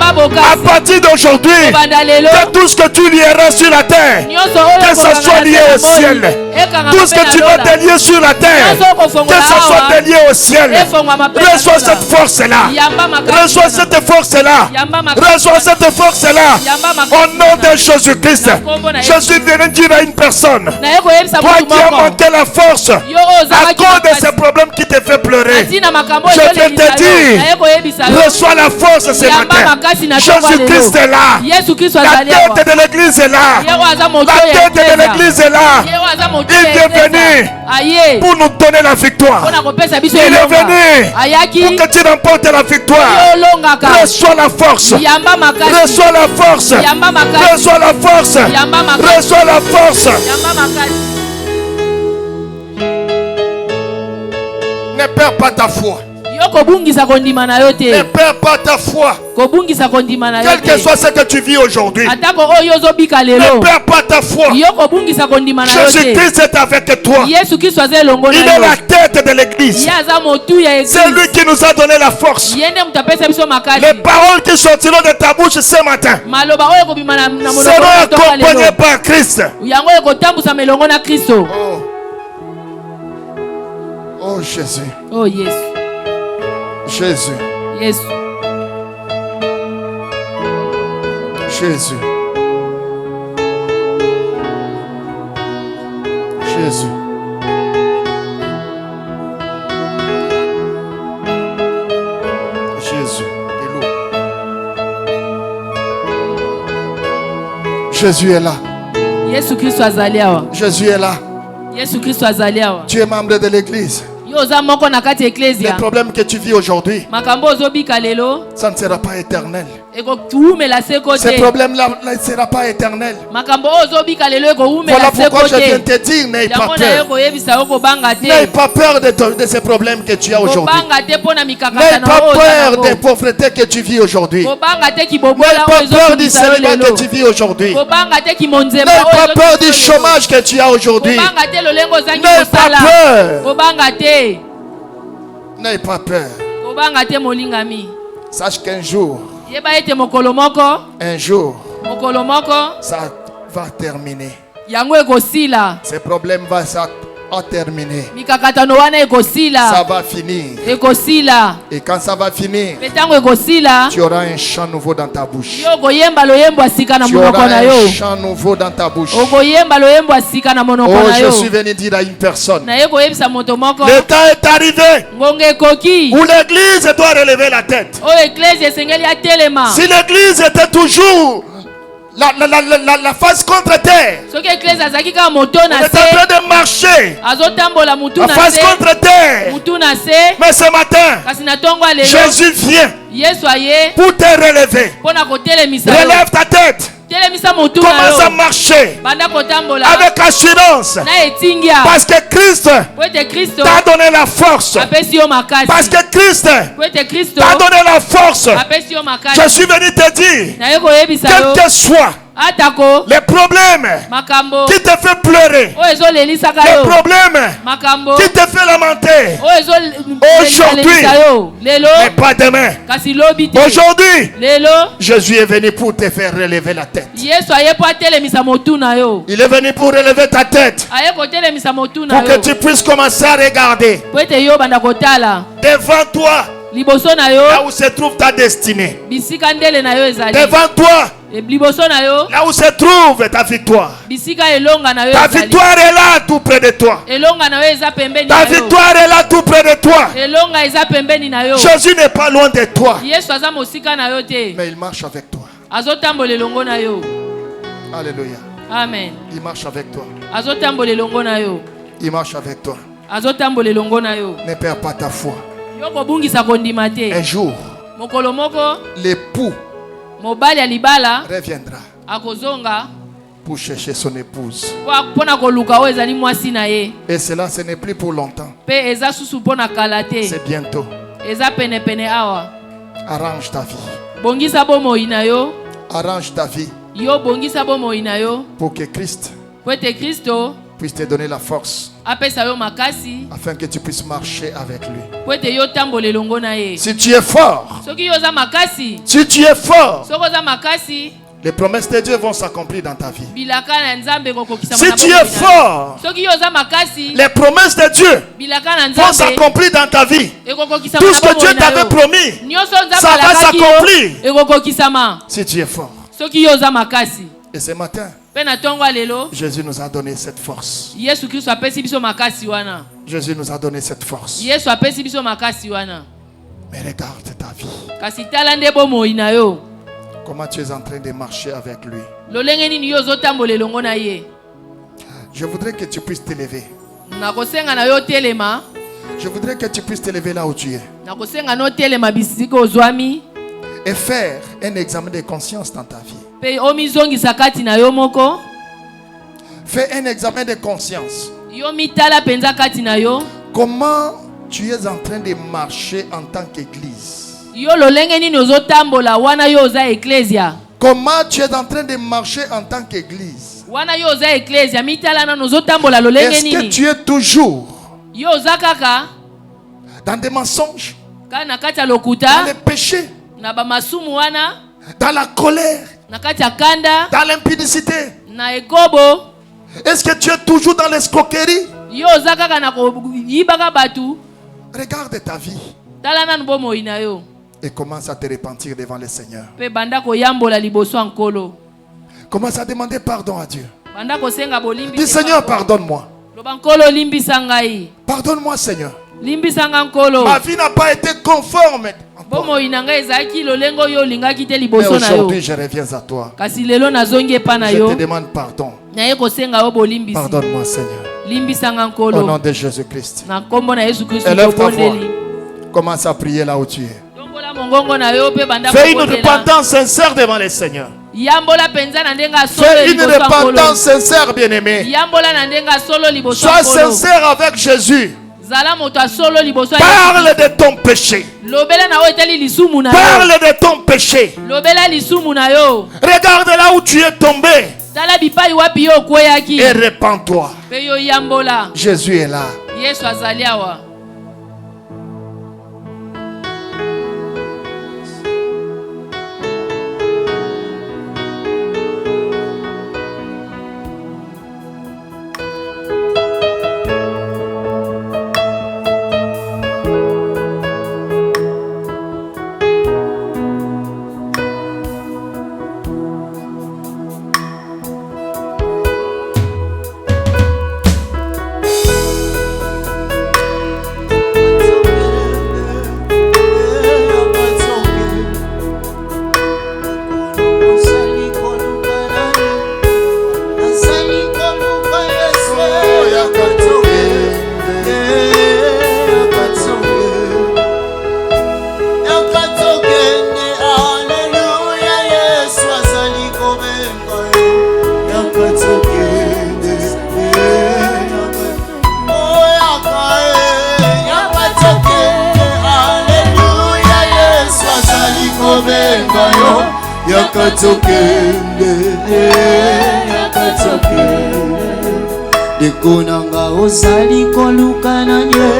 partir d'aujourd'hui. Que tout ce que tu lieras sur la terre, que ça soit lié au ciel. Tout ce que tu vas délier sur la terre, que ça soit délié au ciel. Reçois cette force-là. Reçois cette force-là. Reçois cette force-là. Au nom de Jésus-Christ. Je suis venu dire à une personne, toi qui as manqué la force à cause de ces problèmes qui te fait pleurer, je vais te dire, reçois la force ce matin. Jésus-Christ est là. La tête de l'église est là. La tête de l'église est là. Il est venu pour nous donner la victoire. Il est venu pour que tu remportes la victoire. Reçois la force. Reçois la force. Reçois la force. Reçois la force. Ne perds pas ta foi. Ne perds pas ta foi. Quel que soit ce que tu vis aujourd'hui, ne perds pas ta foi. Jésus-Christ est avec toi. Il est la tête de l'église. C'est lui qui nous a donné la force. Les paroles qui sortiront de ta bouche ce matin seront accompagnées par Christ. Oh Jésus. Oh yes. Jésus. Yes. Jésus. Jésus. Jésus est lourd. Jésus est là. Yesu Kristo azali awa. Jésus est là. Yesu Kristo azali awa. Tu es membre de l'église. Yo oza moko na kati Les ecclesia. problèmes que tu vis aujourd'hui, Makambo ozobika lelo ça ne sera pas éternel. ekoumela seko Ces te. problèmes-là ne seront pas éternels. Makambo ozobika lelo ekoumela Voilà pourquoi seko je viens te. te dire, n'aie pas Yango na yo peur. koyebisa yo kobanga N'aie te. pas peur de ces problèmes que tu as aujourd'hui. Kobanga te pona N'aie mikakatano pas oyo oza peur nango. des pauvretés que tu vis aujourd'hui. Kobanga te N'aie kibobola pas oyo peur du ezobimisa yo célibat que lelo. tu vis aujourd'hui. Kobanga te kimonzemba N'aie oyo pas peur du ezobimisa yo lelo. chômage que tu as aujourd'hui. Kobanga te lolengo ozangi N'aie pas kosala. peur. Kobanga te. N'aie pas peur. Kobanga te molingami. Sache qu'un jour, Yeba ete mokolo moko, mokolo moko, ça va terminer. yango ekosila. Ces problèmes vont terminer. Mikakatano wana Ça ekosila. va finir. Ekosila. Et quand ça va finir, Petango ekosila. tu auras un chant nouveau dans ta bouche. Yo koyemba loyembo asika na Tu monoko auras na un yo. chant nouveau dans ta bouche. Okoyemba loyembo asika na monoko Oh, na je yo. suis venu dire à une personne. Na ye koyebisa moto moko. Le temps est arrivé Ngonge ekoki. où l'église doit relever la tête. Oyo ecclesia esengeli atelema. Si l'église était toujours la face contre terre, Soki ecclesia azalaki kaka moto on na est en train se. de marcher Azotambola mutu la na face se. contre terre. Mutu na se. Mais ce matin, Kasi na tongo ya lelo. Jésus vient Yesu aye. pour te relever. Mpona kotelemisa yo. Relève ta tête. Telemisa motu na Commence à yo. marcher Banda kotambola. avec assurance. Na etingia. Parce que Christ Po ete Kristo t'a donné la force. apesi yo makasi. Parce que Christ Po ete Kristo t'a donné la force. apesi yo makasi. Je suis venu te dire, Na ye koyebisa yo. quel que soit Atako les problèmes makambo qui te fait pleurer, oyo ezolelisaka les yo. problèmes Makambo qui te fait lamenter, oyo Aujourd'hui. ezolelisa yo. Lelo mais pas demain. kasi lobi te. Aujourd'hui, Lelo Jésus est venu pour te faire relever la tête. Yesu aye po atelemisa motu na yo. Il est venu pour relever ta tête, Aye kotelemisa motu na pour que yo. tu puisses commencer à regarder Po ete yo banda kotala devant toi liboso na yo. là où se trouve ta destinée. Bisika ndele na yo ezali. Devant toi Liboso na yo. là où se trouve ta victoire. Bisika elonga na yo Ta ezali. victoire est là tout près de toi. Elonga na yo eza pembeni Ta na yo. victoire est là tout près de toi. Elonga eza pembeni na yo. Jésus n'est pas loin de toi, Yesu aza mosika na yo te. mais il marche avec toi. Azotambola elongo na yo. Alléluia. Amen. Il marche avec toi. Azotambola elongo na yo. Il marche avec toi. Azotambola elongo na yo. Ne perds pas ta foi. Yo kobungisa kondima te. Un jour, Mokolo moko l'époux mobali ya libala reviendra akozonga pour chercher son épouse. mpona koluka oyo ezali mwasi na ye. Et cela, ce n'est plus pour longtemps. Mpe eza susu mpona kala te. C'est bientôt. Eza penepene awa. Arrange ta vie. Bongisa bomoi na yo. Arrange ta vie Yo bongisa bomoi na yo. pour que Christ Po ete Kristo puisse te donner la force apesa yo makasi. afin que tu puisses marcher avec lui. Po ete yo tambola elongo na ye. Si tu es fort, Soki yo oza makasi. si tu es fort, Soki oza makasi. les promesses de Dieu vont s'accomplir dans ta vie. Bilaka na nzambe kokokisa Si tu es fort, soki yo oza makasi. les promesses de Dieu Bilaka na vont nzambe s'accomplir dans ta vie. ekokokisa Tout ce que Dieu t'avait promis, nyonso nzambe ça va alakaki s'accomplir. yo ekokokisama. Si tu es fort. Soki yo oza makasi. Et ce matin, Mpe na ntongo ya lelo Jésus nous a donné cette force. Yesu Kristo apesi biso makasi wana. Jésus nous a donné cette force. Yesu apesi biso makasi wana. Mais regarde ta vie. Kasi tala nde bomoi na yo. Comment tu es en train de marcher avec lui. Lolenge nini yo ozotambola elongo na ye. Je voudrais que tu puisses t'élever. Nakosenga na yo telema. Je voudrais que tu puisses t'élever là où tu es. Nakosenga no telema bisika ozwami. Et faire un examen de conscience dans ta vie. Pe omizongisa kati na yo moko. Fais un examen de conscience. Yo mitala penza kati na yo. Comment tu es en train de marcher en tant qu'église? Yo lolenge nini ozotambola wana yo oza eklesia. Comment tu es en train de marcher en tant qu'église? Wana yo oza eklesia mitala na ozotambola lolenge Est-ce que nini. tu es toujours Yo oza kaka dans des mensonges, kana kati ya dans lokuta les péchés, na bamasumu wana dans la colère, na kati ya kanda dans l'impudicité? na ekobo. Est-ce que tu es toujours dans l'escroquerie? Yo oza kaka na koyibaka batu. Regarde ta vie Tala nanu bomoi na yo. et commence à te repentir devant le Seigneur. Pe banda koyambola liboso ya nkolo. Commence à demander pardon à Dieu. Banda kosenga bolimbi. Dis Seigneur, pardonne-moi. Pardonne-moi, Seigneur. Ma vie n'a pas été conforme. Mais aujourd'hui, je reviens à toi. Je te demande pardon. Pardonne-moi, Seigneur. Au nom de Jésus-Christ. Élève ta voix. Commence à prier là où tu es. Fais une repentance sincère devant le Seigneur. Fais une repentance sincère, bien-aimé. Sois sincère avec Jésus. Parle de ton péché. Parle de ton péché. Regarde là où tu es tombé. Et répands-toi. Jésus est là. Dekonanga ozali koluka na nye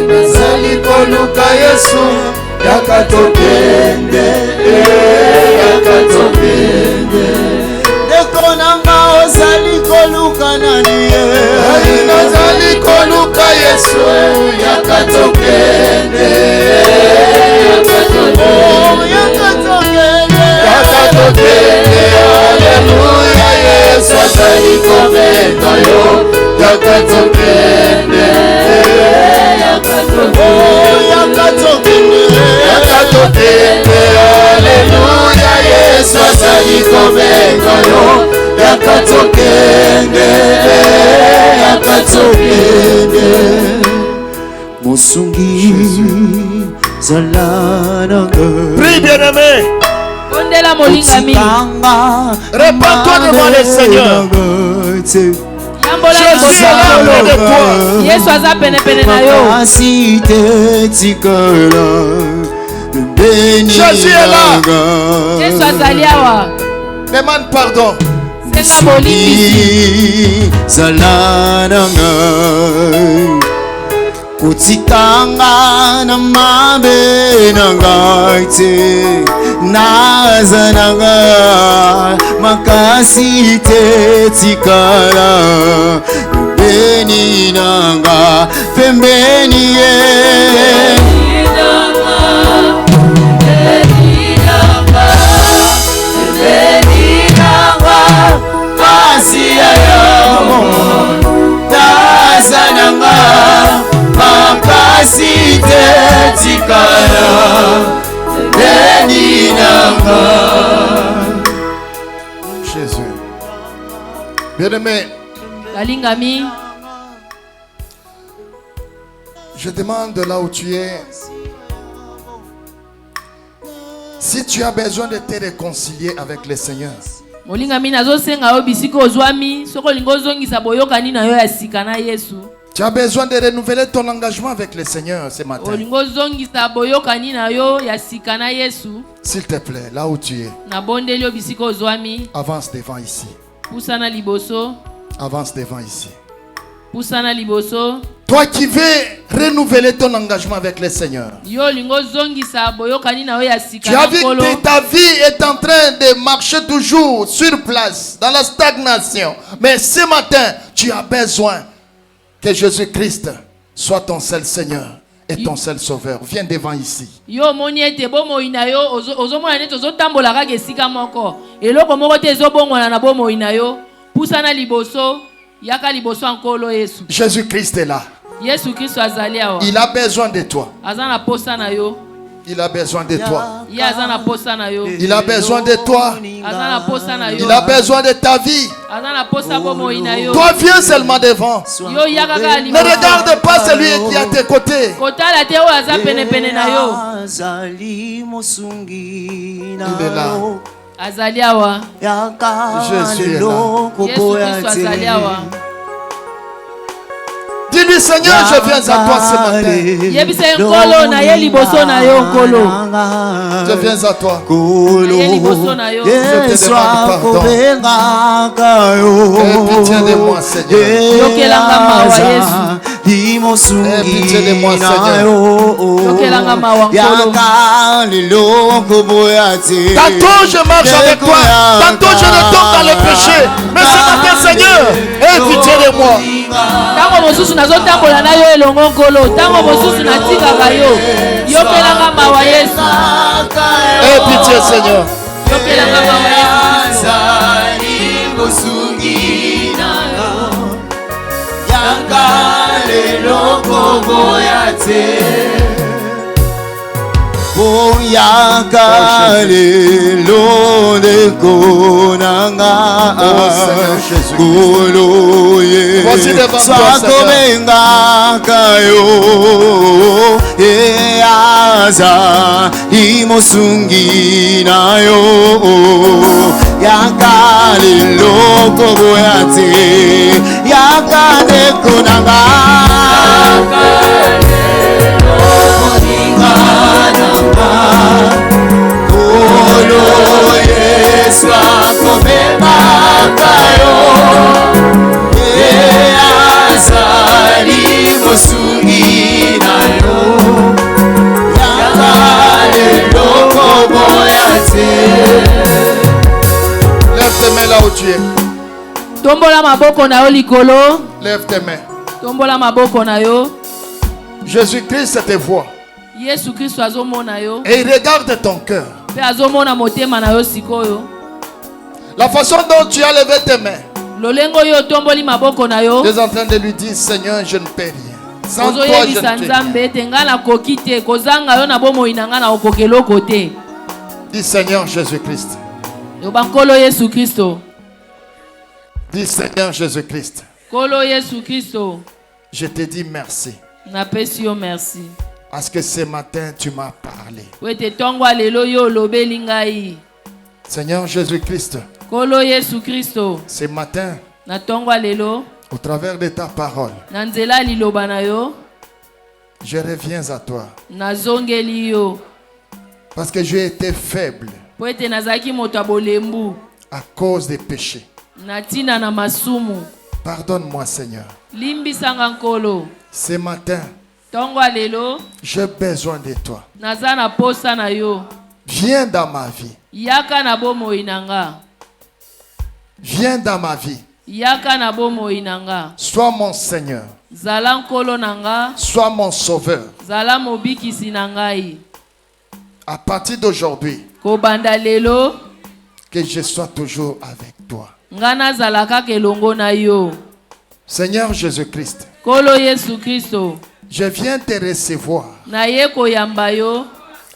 nazali koluka Yesu yakatokende yakatokende Dekonanga ozali koluka na nye nazali koluka Yesu yakatokende yakatokende Hallelujah Yesu azali komeka yo yakatokende yakatokende Hallelujah Yesu azali komeka yo yakatokende yakatokende Musungi zalananga. Prie, bien-aimé. Répands-toi devant le Seigneur. Jésus est là auprès de toi. Jésus est là. Demande pardon. Kutikanga na mabe na ngai te nazananga makasi te tikala pembeni nanga pembeni ye Masia yamo nazananga makasite tikala beninanga. Jésus. Bien-aimé, je demande là où tu es, si tu as besoin de te réconcilier avec le Seigneur. Tu as besoin de renouveler ton engagement avec le Seigneur ce matin. S'il te plaît, là où tu es, avance devant ici. Avance devant ici. Toi qui veux renouveler ton engagement avec le Seigneur. Tu as vu que ta vie est en train de marcher toujours sur place, dans la stagnation. Mais ce matin, tu as besoin que Jésus-Christ soit ton seul Seigneur et ton seul Sauveur. Viens devant ici. Yaka liboso nkolo Yesu. Jésus-Christ est là. Yesu Kristo azali awa. Il a besoin de toi. Azana posa na yo. Il a besoin de toi. Il azana posa na yo. Il a besoin de toi. Azana posa na yo. Il a besoin de ta vie. Azana posa bomo ina yo. Toi viens seulement devant. Yo yaka ka Ne regarde pas celui qui est à tes côtés. Kota la te o aza pene pene na yo. Il est là. Azali awa. Jésus est là. Yesu Kristo azali awa. Dis-lui, Seigneur, je viens à toi ce matin. Yebise nkolo na ye liboso na yo nkolo. Je viens à toi. Na ye liboso na yo. Je te demande pardon. Aie pitié de moi, Seigneur. Yokelanga mawa Yesu. Aie pitié de moi, Seigneur. Yokelanga mawa nkolo. Tantôt je marche avec toi. Tantôt je ne tombe dans le péché. Mais ce matin, Seigneur, aie pitié de moi. Tango mosusu nazotambola na yo elongo nkolo. Tango mosusu natikaka yo. Yokelanga mawa Yesu. Aie pitié, Seigneur. Yokelanga mawa Yesu. Voici devant toi, Lève tes mains là où tu es. Tombola maboko na yo likolo. Lève tes mains. Tombola maboko na yo. Jésus-Christ te voit. Yesu Kristo azomona yo. Et il regarde ton cœur. Pe azomona motema na yo sikoyo. La façon dont tu as levé tes mains. Lolengo yo tomboli maboko na yo. Tu es en train de lui dire, Seigneur, je ne peux rien. Sans toi, je Ozoyebisa ne peux Nzambe rien. ete nga nakoki te kozanga yo na bomoi na nga na okokeloko te. Dis, Seigneur Jésus-Christ. Yoba nkolo Yesu Kristo. Dis, Seigneur Jésus-Christ. Nkolo Yesu Kristo. Je te dis merci. Napesi yo merci. Parce que ce matin, tu m'as parlé. Po ete tongwa lelo yo olobeli ngai. Seigneur Jésus-Christ. Nkolo Yesu Kristo. Ce matin, Na tongwa lelo. au travers de ta parole, Na nzela liloba na yo. je reviens à toi. Nazongeli yo. Parce que j'ai été faible Po ete nazalaki moto ya bolembu. à cause des péchés. Na ntina na masumu. Pardonne-moi, Seigneur. Limbisanga nkolo. Ce matin, Tongwa lelo. j'ai besoin de toi. Naza na posa na yo. Viens dans ma vie. Yaka na bomoi na nga. Viens dans ma vie. Yaka na bomoi na nga. Sois mon Seigneur. Zala nkolo na nga. Sois mon sauveur. Zala mobikisi na ngai. À partir d'aujourd'hui, Kobanda lelo. que je sois toujours avec toi. Nga nazalaka kelongo na yo. Seigneur Jésus-Christ, Kolo Yesu Kristo. je viens te recevoir Na ye koyamba yo.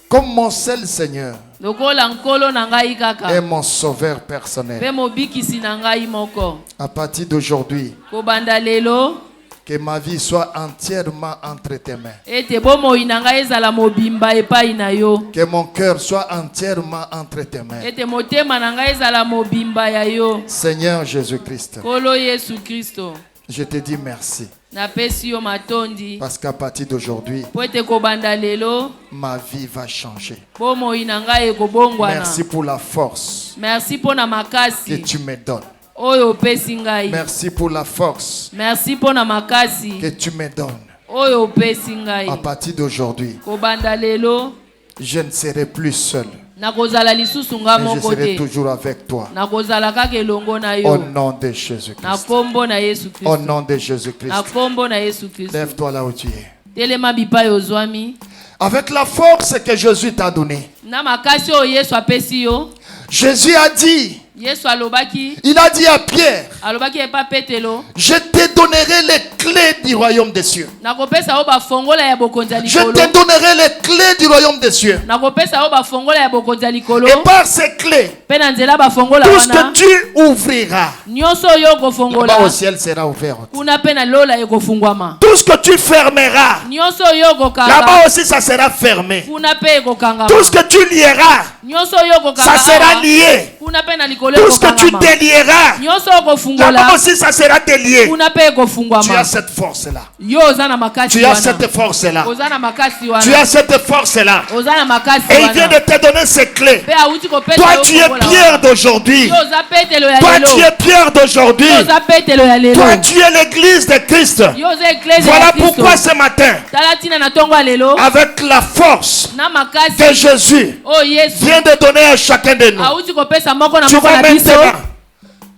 comme mon seul Seigneur Lokola nkolo na ngai kaka. et mon sauveur personnel. Pe mobikisi na ngai moko. À partir d'aujourd'hui, Kobanda lelo. que ma vie soit entièrement entre tes mains. Ete bomoi na ngai ezala mobimba epai na yo. Que mon cœur soit entièrement entre tes mains. Ete motema na ngai ezala mobimba ya yo. Seigneur Jésus-Christ, Kolo Yesu Kristo. je te dis merci. Napesi yo matondi. Parce qu'à partir d'aujourd'hui, Po ete kobanda lelo. ma vie va changer. Bomoi na ngai ekobongwana. Merci pour la force Merci mpo na que makasi. tu me donnes. Oyo opesi ngai. Merci pour la force Merci mpo na makasi. que tu me donnes. Oyo opesi ngai. À partir d'aujourd'hui, Kobanda lelo. je ne serai plus seul. Nakozala lisusu nga Mais je moko serai te. toujours avec toi. Nakozala kaka elongo na Au yo. nom de Jésus-Christ. Na kombo na Yesu Au Kristo. nom de Na Jésus-Christ. kombo na Yesu Kristo. Lève-toi là où tu es. Telema bipai ozwami. Avec la force que Jésus t'a donnée. Na makasi oyo Yesu apesi yo. Jésus a dit, Yesu alobaki. Il a dit à Pierre, Alobaki epa Petelo. je te donnerai les clés du royaume des cieux. Nakopesa o ba fongola ya bokonzi ya Je likolo. te donnerai les clés du royaume des cieux. Nakopesa o ba fongola ya bokonzi ya likolo. Et par ces clés, Pe na nzela ba fongola tout ce wana. que tu ouvriras, Nyonso yo ko fongola. là-bas au ciel sera ouvert. Kuna pe na lola yo ko fungwama. Tout ce que tu fermeras, Nyonso yo ko kanga. là-bas aussi ça sera fermé. Kuna pe ko kanga. Tout ce que tu lieras, Nyonso yo ko kanga. ça sera lié. Kuna pe na likolo Tout ko ce que tu kanga. délieras, Nyonso ko fungola. là-bas aussi ça sera délié. Kuna pe ko Tu fungwama. as cette force-là. Yo ozana makasi Tu as wana. cette force-là. Ozana makasi wana. Tu as cette force-là. Ozana makasi Et wana. il vient de te donner ces clés. Pe auti ko pesa Toi, yo tu es fongola Pierre wana. d'aujourd'hui. Yo za petelo ya Toi, lelo. tu es Pierre d'aujourd'hui. Yo za petelo ya lelo. Toi, tu es l'église de Christ. Yo za ecclesia Voilà ya Kristo. pourquoi ce matin, Tala tina na tongo ya lelo. avec la force Na makasi. que Jésus Oh Yesu. vient de donner à chacun de nous, Auti ko pesa moko na tu moko vas na biso. maintenant,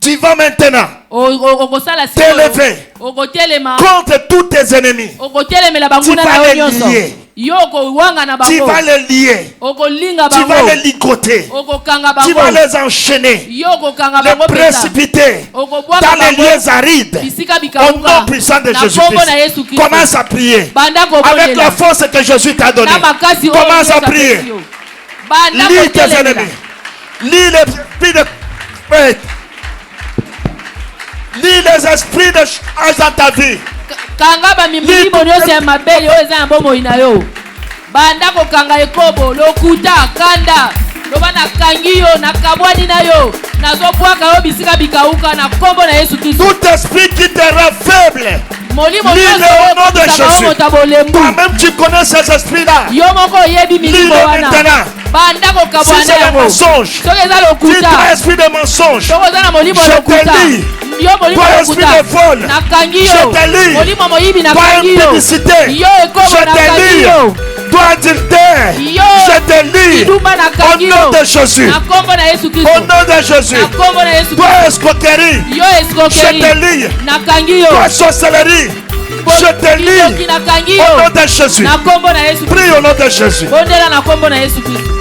tu vas maintenant Okosala t'élever okotelema. contre tous tes ennemis. Okotelemela banguna Tu vas na yo les nyonso. lier. Yo okowanga na Tu bango. vas les lier. Okolinga Tu bango. vas les ligoter. Okokanga Tu bango. vas les enchaîner. Yo okokanga Les bango pesa. précipiter Okobwaka dans les bango. lieux arides. Bisika Au bikauka. nom puissant de Na kombo na Yesu Jésus-Christ. Kristo. Commence à prier. Banda Avec la kobolela. force que Jésus t'a donnée. Na makasi oyo Commence Yesu à prier. apesi yo. Banda Lis tes kotelemela. ennemis. Lis les esprits de... Lis les esprits de change dans ta vie. Kanga bamimilimo nyonso ya mabele oyo eza na bomoi na yo. Banda kokanga ekobo lokuta kanda loba nakangi yo nakabwani na yo nazobwaka yo bisika bikauka na kombo na Yesu Kristo. Tout esprit qui te rend faible. Molimo Lis nyonso le nom de oyo Jésus. moto bolembu. Toi-même tu connais ces esprits-là. Yo moko oyebi milimo Lis-le wana. maintenant. Banda Si kokabwana c'est le yango. mensonge, Soki eza si lokuta. tu as esprit de mensonge, Soko eza na molimo je lokuta. te lis. Yo molimo Toi, esprit lokuta. de vol, Nakangi je yo. te lis. Molimo moyibi toi nakangi yo. impudicité, Yo ekobo je te nakangi lis. yo. Toi adultère, Yo, je te lis. Kiduma Au nakangi nom yo. de Jésus. Na kombo na Yesu Au Kristo. nom de Jésus. Na kombo na Yesu Toi Kristo. escroquerie, Yo je escroquerie. te lis. Nakangi yo. Toi sorcellerie, je te Kidoki lis. nakangi Au nom yo. de Jésus. Na kombo na Yesu Kristo. Prie au nom de Jésus. Bondela na kombo na Yesu Kristo.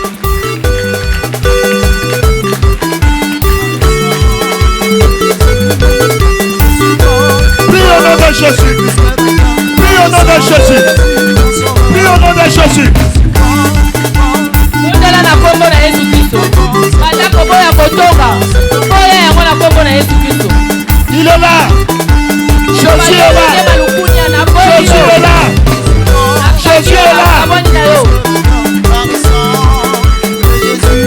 Prie au nom de Jésus. Prie au nom de Jésus. Prie au nom de Jésus. Bondela na kombo na Yesu Kristo. Banda kombo ya kotoka. Boya yango na kombo na Yesu Kristo. Il est là. Jésus est là. Malukunya na Jésus est là. Jésus est là. Kaboni na yo. Par le sang de Jésus,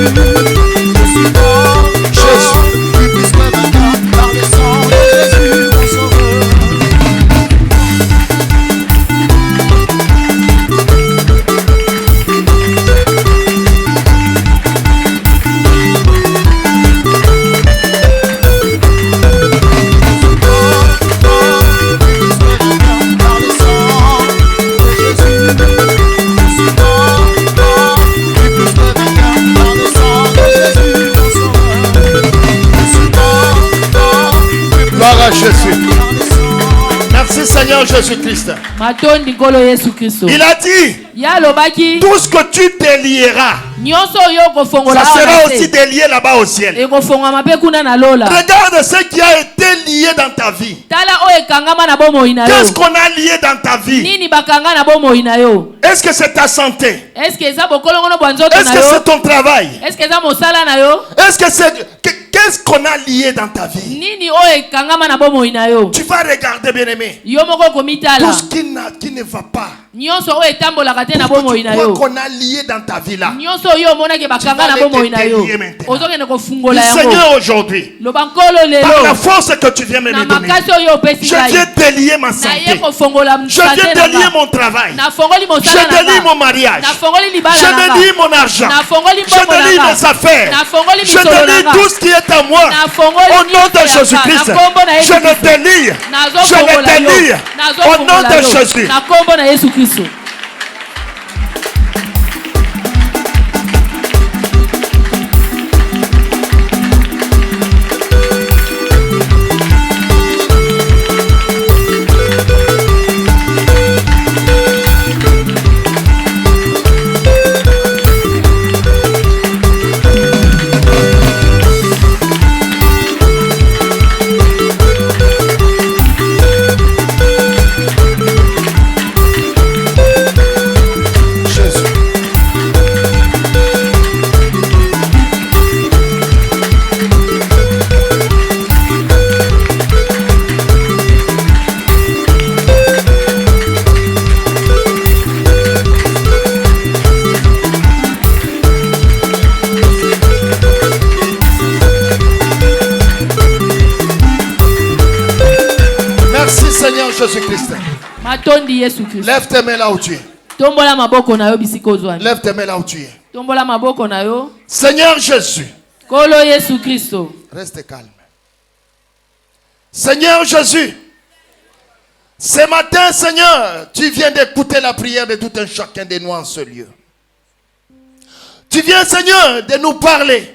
je suis mort. Qu'il puisse me vaincre par le sang de Jésus, mon sauveur. Gloire à Jésus. Merci Seigneur Jésus-Christ. Matondi ngolo Yesu Kristo. Il a dit, Ya lobaki tout ce que tu délieras, nyonso yo kofongola ça sera wana aussi te. délié là-bas au ciel. Ekofongama mpe kuna na lola. Regarde ce qui a été lié dans ta vie. Tala oyo ekangama na bomoi na Qu'est-ce yo. qu'on a lié dans ta vie? Nini bakanga na bomoi na yo. Est-ce que c'est ta santé? Eske eza bokolongono bwa nzoto Est-ce na que c'est yo. ton travail? Eske eza mosala na yo. Est-ce que c'est... Qu'est-ce qu'on a lié dans ta vie? Nini oyo ekangama na bomoi na yo. Tu vas regarder, bien-aimé. Yo moko Tout komitala. ce qui ne va pas. Nyonso oyo etambolaka te na Tout ce que bomoi tu na crois yo. qu'on a lié dans ta vie là. Nyonso oyo omonaki bakanga na bomoi na yo. Ozokende Le kofungola yango. Seigneur aujourd'hui, Loba nkolo par la lelo. force que tu viens me Na donner, makasi oyo opesi je ngai. viens délier ma Na ye santé. kofongola Je viens santé na délier nga. mon travail. Na fongoli Je mosala na délie nga. mon mariage. Na fongoli libala Je na nga. délie mon argent. Na fongoli Je mbongo na délie nga. mes affaires. Na fongoli Je misolo na délie nga. tout ce qui est à moi. Na fongoli Au nom de nyonso ya Jésus-Christ, nga. Na kombo na Yesu je le Kristo. délie. Nazo Je le fongola yo. délie. Nazo Au nom fongola de yo. Jésus. Na kombo na Yesu Kristo. Jésus-Christ. Matondi Yesu Christ. Lève tes mains là où tu es. Tombola maboko na yo bisika ozwami. Lève tes mains là où tu es. Tombola maboko na yo. Seigneur Jésus. Kolo Yesu Christo. Reste calme. Seigneur Jésus. Ce matin, Seigneur, tu viens d'écouter la prière de tout un chacun de nous en ce lieu. Tu viens, Seigneur, de nous parler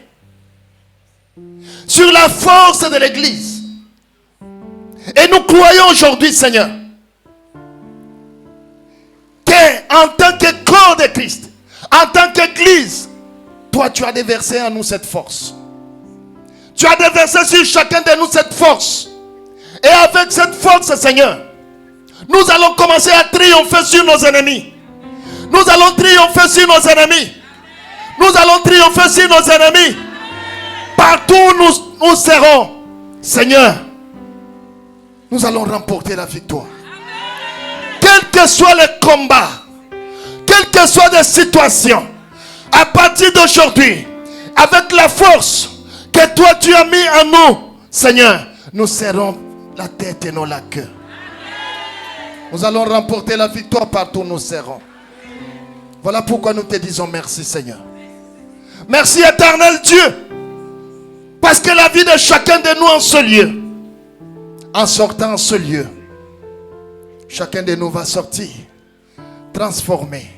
sur la force de l'Église. Et nous croyons aujourd'hui, Seigneur, qu'en tant que corps de Christ, en tant qu'Église, toi, tu as déversé en nous cette force. Tu as déversé sur chacun de nous cette force. Et avec cette force, Seigneur, nous allons commencer à triompher sur nos ennemis. Nous allons triompher sur nos ennemis. Nous allons triompher sur nos ennemis. Partout où nous serons, Seigneur, nous allons remporter la victoire. Quel que soit le combat, quelles que soient les situations, à partir d'aujourd'hui, avec la force que toi tu as mis en nous, Seigneur, nous serons la tête et non la queue. Nous allons remporter la victoire partout où nous serons. Voilà pourquoi nous te disons merci, Seigneur. Merci, éternel Dieu. Parce que la vie de chacun de nous en ce lieu, en sortant en ce lieu, chacun de nous va sortir transformé,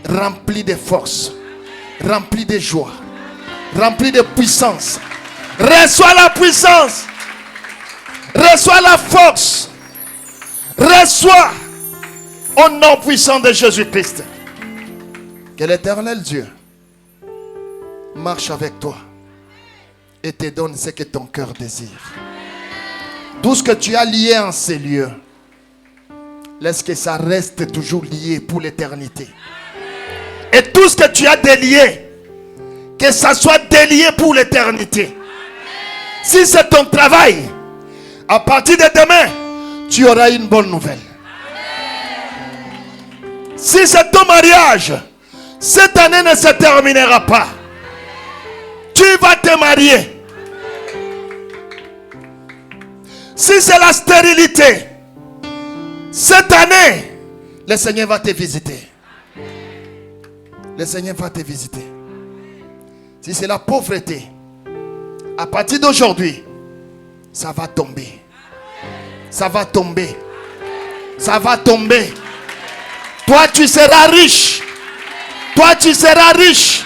rempli de force, rempli de joie, rempli de puissance. Reçois la puissance, reçois la force, reçois au nom puissant de Jésus-Christ. Que l'éternel Dieu marche avec toi et te donne ce que ton cœur désire. Tout ce que tu as lié en ces lieux, laisse que ça reste toujours lié pour l'éternité. Et tout ce que tu as délié, que ça soit délié pour l'éternité. Si c'est ton travail, à partir de demain, tu auras une bonne nouvelle. Si c'est ton mariage, cette année ne se terminera pas. Tu vas te marier. Si c'est la stérilité, cette année, le Seigneur va te visiter. Le Seigneur va te visiter. Si c'est la pauvreté, à partir d'aujourd'hui, ça va tomber. Ça va tomber. Ça va tomber. Toi, tu seras riche. Toi, tu seras riche.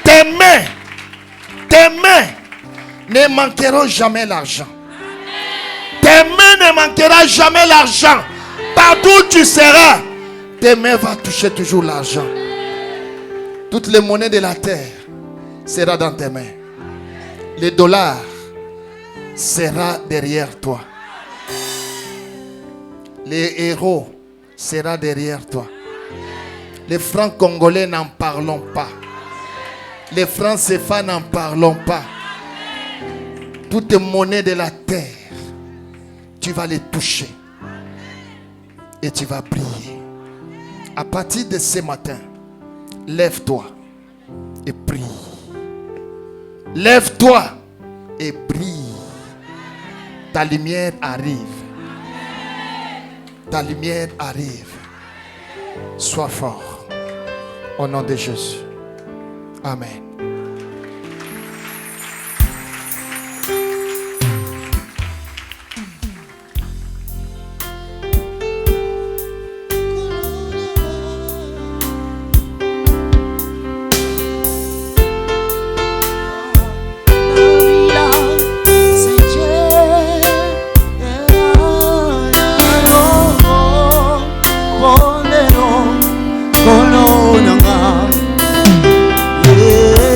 Tes mains ne manqueront jamais l'argent. Tes mains ne manqueront jamais l'argent. Partout où tu seras, tes mains vont toucher toujours l'argent. Toutes les monnaies de la terre seront dans tes mains. Les dollars seront derrière toi. Les héros seront derrière toi. Les francs congolais, n'en parlons pas. Les francs CFA, n'en parlons pas. Toutes les monnaies de la terre, tu vas les toucher. Et tu vas briller. À partir de ce matin, lève-toi et prie. Lève-toi et brille. Ta lumière arrive. Ta lumière arrive. Sois fort. Au nom de Jésus. Amen. Yeah.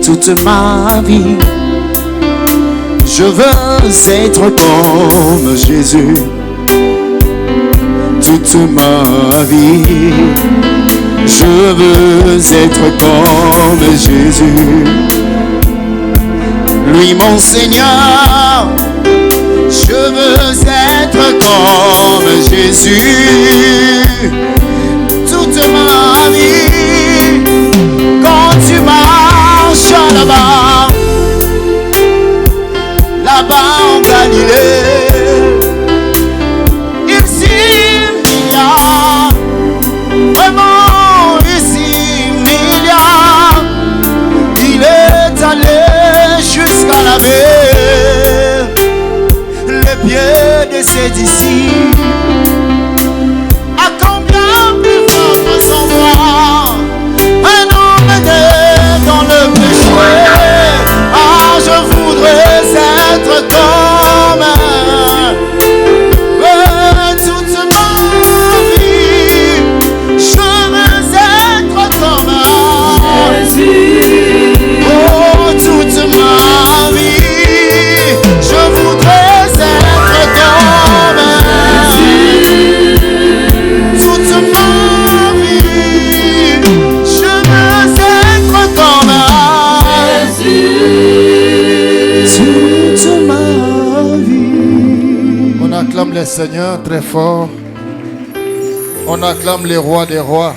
toute ma vie. Je veux être comme Jésus toute ma vie. Je veux être comme Jésus, lui mon Seigneur. Je veux être comme Jésus toute ma vie. Quand tu marches là-bas, là-bas en Galilée, il y a vraiment il est allé jusqu'à laver les pieds de ses disciples. À combien plus fort sans moi, un homme né dans le péché. Ah, je voudrais être comme toute ma vie. Je veux être comme Jésus. Oh, toute ma vie, je voudrais être comme Jésus. Toute ma vie, je veux être comme Jésus. Toute ma vie. On acclame le Seigneur très fort. On acclame les rois des rois.